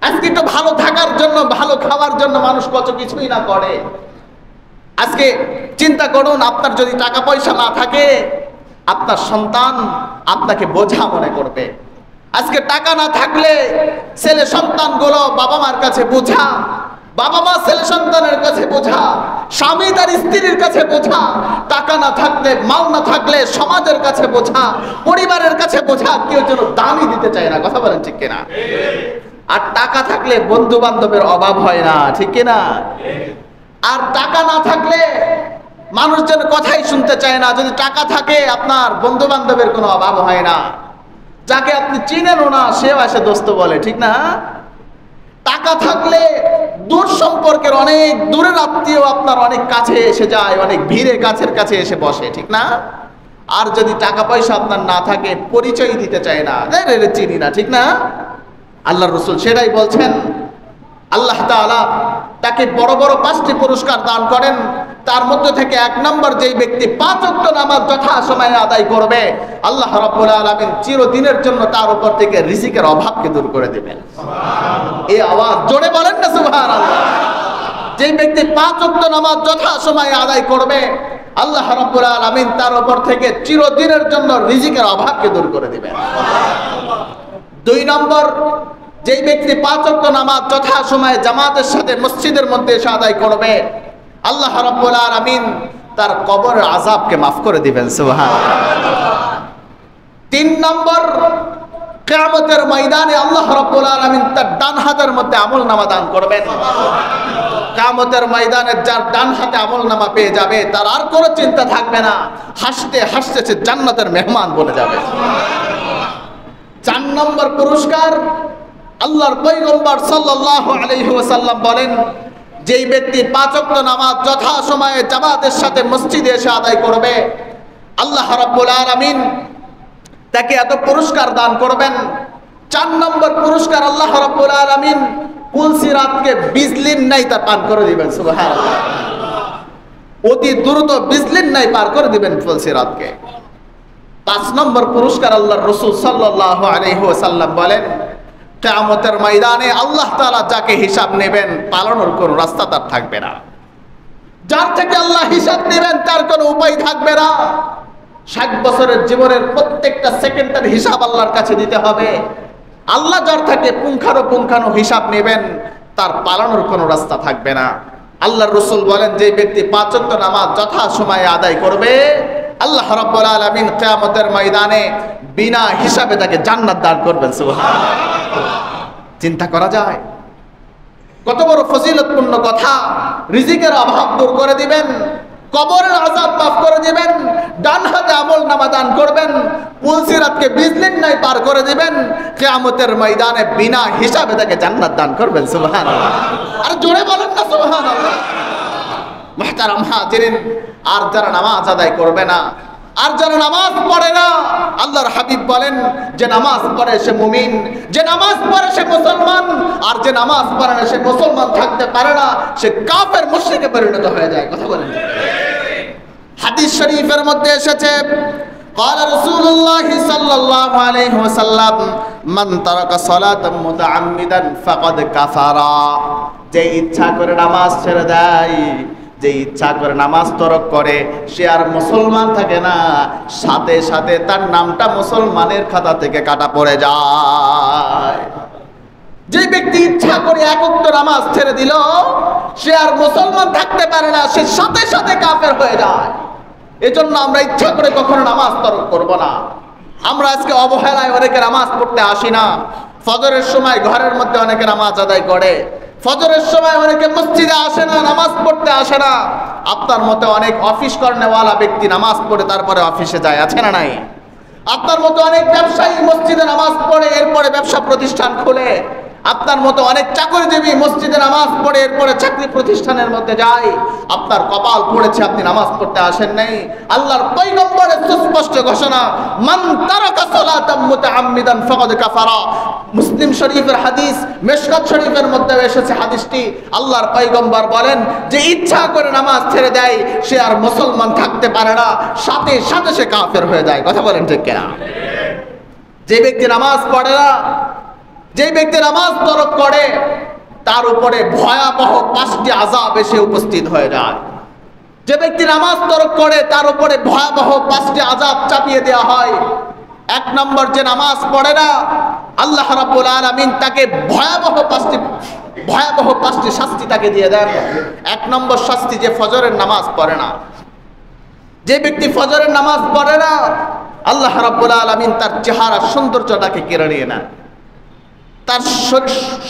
আজকে একটু ভালো থাকার জন্য, ভালো খাওয়ার জন্য মানুষ কত কিছুই না করে। আজকে চিন্তা করুন, আপনার যদি টাকা পয়সা না থাকে, আপনার সন্তান আপনাকে বোঝা মনে করবে। আজকে টাকা না থাকলে ছেলে সন্তানগুলো বাবা মার কাছে বোঝা, বাবা মা ছেলে সন্তানের কাছে বোঝা, স্বামী তার স্ত্রীর কাছে বোঝা। টাকা না থাকলে, মাল না থাকলে সমাজের কাছে বোঝা, পরিবারের কাছে বোঝা, কেউ যেন দামই দিতে চায় না। কথা বলেন ঠিক কিনা? আর টাকা থাকলে বন্ধু বান্ধবের অভাব হয় না, ঠিক কিনা? আর টাকা না থাকলে মানুষজন কথাই শুনতে চায় না। যদি টাকা থাকে, আপনার বন্ধু বান্ধবের কোনো অভাব হয় না। যাকে আপনি চিনেনও না, সেও এসে দোস্ত বলে, ঠিক না? টাকা থাকলে দূর সম্পর্কের অনেক দূরের আত্মীয় আপনার অনেক কাছে এসে যায়, অনেক ভিড়ে কাছের কাছে এসে বসে, ঠিক না? আর যদি টাকা পয়সা আপনার না থাকে, পরিচয় দিতে চায় না, চিনি না, ঠিক না? আল্লাহর রাসূল সেটাই বলছেন। আল্লাহ তাআলা তাকে বড় বড় 5টি পুরস্কার দান করেন। তার মধ্যে থেকে 1 নম্বর যেই ব্যক্তি 5 ওয়াক্ত নামাজ যথাসময়ে আদায় করবে, আল্লাহ রাব্বুল আলামিন চিরদিনের জন্য তার উপর থেকে রিজিকের অভাবকে দূর করে দিবেন। এই আওয়াজ জোরে বলেন না সুবহানাল্লাহ। যেই ব্যক্তি 5 ওয়াক্ত নামাজ যথাসময়ে আদায় করবে, আল্লাহ রাব্বুল আলামিন তার উপর থেকে চিরদিনের জন্য রিজিকের অভাবকে দূর করে দিবেন। 2 নম্বর, যেই ব্যক্তি 5 ওয়াক্ত নামাজ যথাসময়ে জামাতের সাথে মসজিদের মধ্যে এসে আদায় করবে, আল্লাহ রাব্বুল আলামিন তার কবরের আযাবকে মাফ করে দিবেন সুবহানাল্লাহ। 3 নম্বর, কিয়ামতের ময়দানে আল্লাহ রাব্বুল আলামিন তার ডান হাতের মধ্যে আমলনামা দান করবেন। কিয়ামতের ময়দানে যার ডান হাতে আমলনামা পেয়ে যাবে, তার আর কোনো চিন্তা থাকবে না, হাসতে হাসতে সে জান্নাতের মেহমান বনে যাবে। 4 নম্বর পুরস্কার, আল্লাহর পয়গম্বর সাল্লাল্লাহু আলাইহি ওয়াসাল্লাম বলেন, যেই ব্যক্তি 5 ওয়াক্ত নামাজ যথাসময়ে জামাতের সাথে মসজিদে এসে আদায় করবে, আল্লাহ রাব্বুল আলামিন তাকে এত পুরস্কার দান করবেন। 4 নম্বর পুরস্কার, আল্লাহ রাব্বুল আলামিন পুলসিরাতকে বিজলির নাই তার পান করে দিবেন সুবহানাল্লাহ। অতি দ্রুত বিজলির নাই পার করে দিবেন পুলসিরাতকে। 5 নম্বর পুরস্কার, আল্লাহর রাসূল সাল্লাল্লাহু আলাইহি ওয়াসাল্লাম বলেন, কিয়ামতের ময়দানে আল্লাহ তাআলা যাকে হিসাব নেবেন, পালানোর কোনো রাস্তা তার থাকবে না। যার থেকে আল্লাহ হিসাব নেবেন তার কোনো উপায় থাকবে না। 60 বছরের জীবনের প্রত্যেকটা সেকেন্ডের হিসাব আল্লাহর কাছে দিতে হবে। আল্লাহ যার থেকে পুঙ্খানুপুঙ্খানু হিসাব নেবেন, তার পালানোর কোনো রাস্তা থাকবে না। আল্লাহর রাসূল বলেন, যে ব্যক্তি 5 ওয়াক্ত নামাজ যথাসময়ে আদায় করবে, আল্লাহ রাব্বুল আলামিন কিয়ামতের ময়দানে বিনা হিসাবে তাকে জান্নাত দান করবেন সুবহানাল্লাহ। চিন্তা করা যায় কত বড় ফজিলতপূর্ণ কথা। রিজিকের অভাব দূর করে দিবেন, কবরের আযাব মাফ করে দিবেন, ডান হাতে আমলনামা দান করবেন, পুলসিরাতকে বিজলির নাই পার করে দিবেন, কিয়ামতের ময়দানে বিনা হিসাবে তাকে জান্নাত দান করবেন সুবহানাল্লাহ। আর জোরে বলেন না সুবহানাল্লাহ। মুহতারাম হাজিরিন, আর যারা নামাজ আদায় করবে না, আর যারা নামাজ পড়ে না, আল্লাহর হাবিব বলেন, যে নামাজ পড়ে সে মুমিন, যে নামাজ পড়ে সে মুসলমান, আর যে নামাজ পড়ে না সে মুসলমান থাকতে পারে না, সে কাফের মুশরিকে পরিণত হয়ে যায়। কথা বলেন। হাদিস শরীফের মধ্যে এসেছে, قال رسول الله صلى الله عليه وسلم من ترك صلاة متعمدا فقد كفر। যে ইচ্ছা করে নামাজ ছেড়ে দেয়, যে ইচ্ছা করে নামাজ তরক করে, সে আর মুসলমান থাকে না, সাথে সাথে তার নামটা মুসলমানের খাতা থেকে কাটা পড়ে যায়। যে ব্যক্তি ইচ্ছা করে 1 ওয়াক্ত নামাজ ছেড়ে দিল, সে আর মুসলমান থাকতে পারে না, সে সাথে সাথে কাফের হয়ে যায়। এজন্য আমরা ইচ্ছা করে কখনো নামাজ তরক করব না। আমরা আজকে অবহেলায় অনেকে নামাজ পড়তে আসি না। ফজরের সময় ঘরের মধ্যে অনেকে নামাজ আদায় করে, ফজরের সময় অনেকে মসজিদে আসে না, নামাজ পড়তে আসে না। আপনার মতো অনেক অফিস কর্নেওয়ালা ব্যক্তি নামাজ পড়ে তারপরে অফিসে যায়, আছে না নাই? আপনার মতো অনেক ব্যবসায়ী মসজিদে নামাজ পড়ে এরপরে ব্যবসা প্রতিষ্ঠান খোলে। আপনার মতো অনেক চাকরিজীবী মসজিদে নামাজ পড়ে এরপরে চাকরি প্রতিষ্ঠানের মধ্যে যায়। আপনার কপাল পড়েছে, আপনি নামাজ পড়তে আসেন নাই। আল্লাহর পয়গম্বরের সুস্পষ্ট ঘোষণা, মান তারাকা সালাতাম মুতাআম্মিদান ফাকাদ কাফারা। মুসলিম শরীফের হাদিস, মিশকাত শরীফের মধ্যে এসেছে হাদিসটি। আল্লাহর পয়গম্বর বলেন, যে ইচ্ছা করে নামাজ ছেড়ে দেয়, সে আর মুসলমান থাকতে পারে না, সাথে সাথে সে কাফের হয়ে যায়। কথা বলেন ঠিক কিনা? যে ব্যক্তি নামাজ পড়ে না, যে ব্যক্তি নামাজ তরক করে, তার উপরে ভয়াবহ 5টি আযাব এসে উপস্থিত হয়ে যায়। যে ব্যক্তি নামাজ তরক করে, তার উপরে ভয়াবহ 5টি আযাব চাপিয়ে দেওয়া হয়। 1 নম্বর, যে নামাজ পড়ে না, আল্লাহ রাব্বুল আলামিন তাকে ভয়াবহ 5টি শাস্তি তাকে দিয়ে দেন। 1 নম্বর শাস্তি, যে ফজরের নামাজ পড়ে না। যে ব্যক্তি ফজরের নামাজ পড়ে না, আল্লাহ রাব্বুল আলামিন তার চেহারার সৌন্দর্যটাকে কেড়ে নিয়ে নেন। তার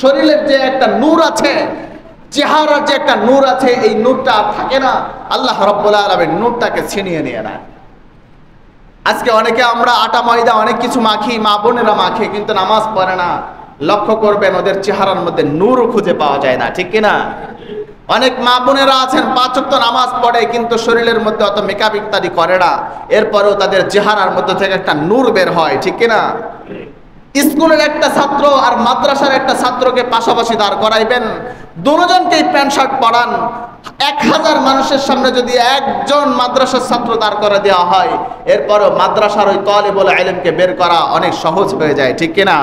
শরীরের যে একটা নূর আছে, চেহারার যে একটা নূর আছে, এই নূরটা আর থাকে না। আল্লাহ রাব্বুল আলামিন নূরটাকে ছিনিয়ে নিয়ে নেন। আজকে অনেকে আমরা আটা ময়দা অনেক কিছু মাখি, মা বোনেরা মাখে, কিন্তু নামাজ পড়ে না। লক্ষ্য করবেন, ওদের চেহারার মধ্যে নূরও খুঁজে পাওয়া যায় না, ঠিক কিনা? অনেক মা বোনেরা আছেন 5 ওয়াক্ত নামাজ পড়ে, কিন্তু শরীরের মধ্যে অত মেকআপ ইত্যাদি করে না, এরপরেও তাদের চেহারার মধ্যে থেকে একটা নূর বের হয়, ঠিক কিনা? স্কুলের একটা ছাত্র আর মাদ্রাসার একটা ছাত্রকে পাশাপাশি দাঁড় করাইবেন, দুজনকেই প্যান্ট শার্ট পরান, 1000 মানুষের সামনে যদি একজন মাদ্রাসার ছাত্র দাঁড় করে দেওয়া হয়, এরপরও মাদ্রাসার ওই তালিবুল ইলমকে বের করা অনেক সহজ হয়ে যায়, ঠিক কিনা?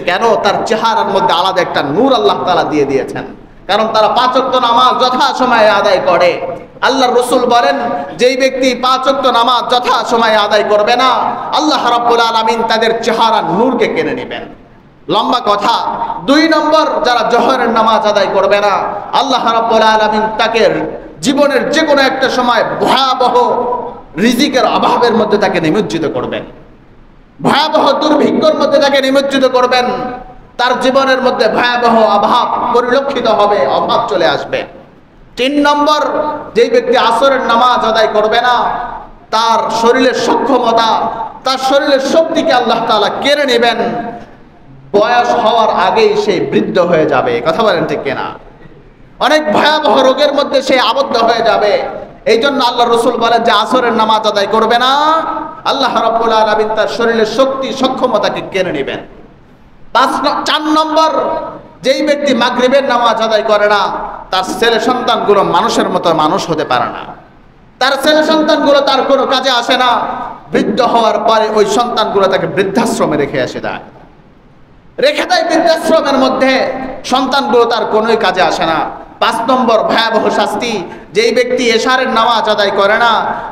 কেন? তার চেহারার মধ্যে আলাদা একটা নূর আল্লাহ তাআলা দিয়ে দিয়েছেন। কারণ তারা 5 ওয়াক্ত নামাজ যথাসময়ে আদায় করে। আল্লাহর রাসূল বলেন, যেই ব্যক্তি 5 ওয়াক্ত নামাজ যথাসময়ে আদায় করবে না, আল্লাহ রাব্বুল আলামিন তাদের চেহারার নূরকে কেড়ে নেবেন। লম্বা কথা। 2 নম্বর, যারা জোহরের নামাজ আদায় করবে না, আল্লাহ রাব্বুল আলামিন তাকে জীবনের যে কোনো একটা সময় ভয়াবহ রিজিকের অভাবের মধ্যে তাকে নিমজ্জিত করবেন, ভয়াবহ দুর্ভিক্ষর মধ্যে তাকে নিমজ্জিত করবেন। তার জীবনের মধ্যে ভয়াবহ অভাব পরিলক্ষিত হবে, অভাব চলে আসবে। 3 নম্বর, যেই ব্যক্তি আসরের নামাজ আদায় করবে না, তার শরীরের সক্ষমতা, তার শরীরের শক্তিকে আল্লাহ তাআলা কেড়ে নেবেন। বয়স হওয়ার আগেই সে বৃদ্ধ হয়ে যাবে, কথা বলেন ঠিক কিনা? অনেক ভয়াবহ রোগের মধ্যে সে আবদ্ধ হয়ে যাবে। এই জন্য আল্লাহ রাসূল বলেন যে আসরের নামাজ আদায় করবে না, আল্লাহ রাব্বুল আলামিন তার শরীরের শক্তি সক্ষমতাকে কেড়ে নেবেন। 4 নম্বর, যেই ব্যক্তি মাগরিবের নামাজ আদায় করে না, তার ছেলে সন্তানগুলো মানুষের মতো মানুষ হতে পারে না। তার ছেলে সন্তানগুলো তার কোনো কাজে আসে না। বৃদ্ধ হওয়ার পরে ওই সন্তানগুলো তাকে বৃদ্ধাশ্রমে রেখে দেয় বৃদ্ধাশ্রমের মধ্যে। সন্তানগুলো তার কোনোই কাজে আসে না। 5 নম্বর ভয়াবহ শাস্তি, যেই ব্যক্তি এশারের নামাজ আদায় করে না,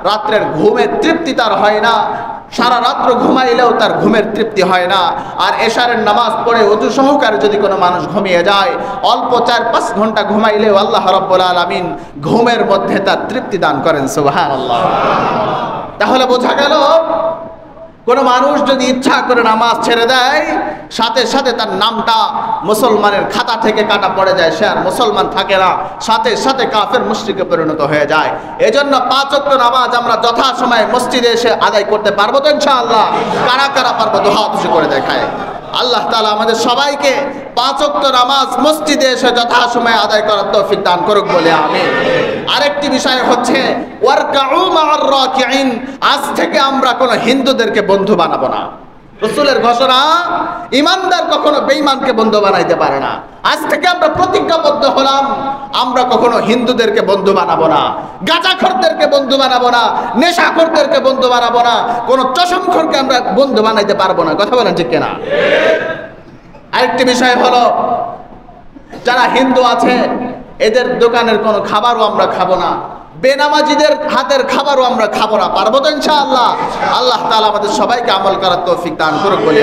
রাত্রের ঘুমের তৃপ্তি তার হয় না। সারা রাত্র ঘুমাইলেও তার ঘুমের তৃপ্তি হয় না। আর এশারের নামাজ পড়ে ওযু সহকারে যদি কোনো মানুষ ঘুমিয়ে যায়, অল্প 4-5 ঘন্টা ঘুমাইলেও আল্লাহ রাব্বুল আলামিন ঘুমের মধ্যে তার তৃপ্তি দান করেন। সুবহানাল্লাহ। তাহলে বোঝা গেল, কোনো মানুষ যদি ইচ্ছা করে নামাজ ছেড়ে দেয়, সাথে সাথে তার নামটা মুসলমানের খাতা থেকে কাটা পড়ে যায়, সে আর মুসলমান থাকে না, সাথে সাথে কাফের মুশরিকে পরিণত হয়ে যায়। এজন্য 5 ওয়াক্ত নামাজ আমরা যথাসময়ে মসজিদে এসে আদায় করতে পারবো তো ইনশাআল্লাহ? কারা কারা পারবো? দুহাত উঁচু করে দেখায়। আল্লাহ তাআলা আমাদের সবাইকে 5 ওয়াক্ত নামাজ মসজিদে এসে যথাসময়ে আদায় করার তৌফিক দান করুক বলে আমিন। আরেকটি বিষয় হচ্ছে ওয়ারকাউ মা'আর রাকিঈন। আজ থেকে আমরা কোনো হিন্দুদেরকে বন্ধু বানাবো না। রাসূলের ঘোষণা, ঈমানদার কখনো বেঈমানকে বন্ধু বানাইতে পারে না। আজ থেকে আমরা প্রতিজ্ঞাবদ্ধ হলাম, আমরা কখনো হিন্দুদেরকে বন্ধু বানাবো না, গাঁজাখোরদেরকে বন্ধু বানাবো না, নেশাখোরদেরকে বন্ধু বানাবো না, কোনো চশমখোরকে আমরা বন্ধু বানাইতে পারবো না। কথা বলেন ঠিক কিনা? আরেকটি বিষয় হলো, যারা হিন্দু আছে এদের দোকানের কোনো খাবারও আমরা খাবো না, বেনামাজিদের হাতের খাবারও আমরা খাবো না। পারবো তো ইনশাআল্লাহ? আল্লাহ তাআলা আমাদের সবাইকে আমল করার তৌফিক দান করুক বলে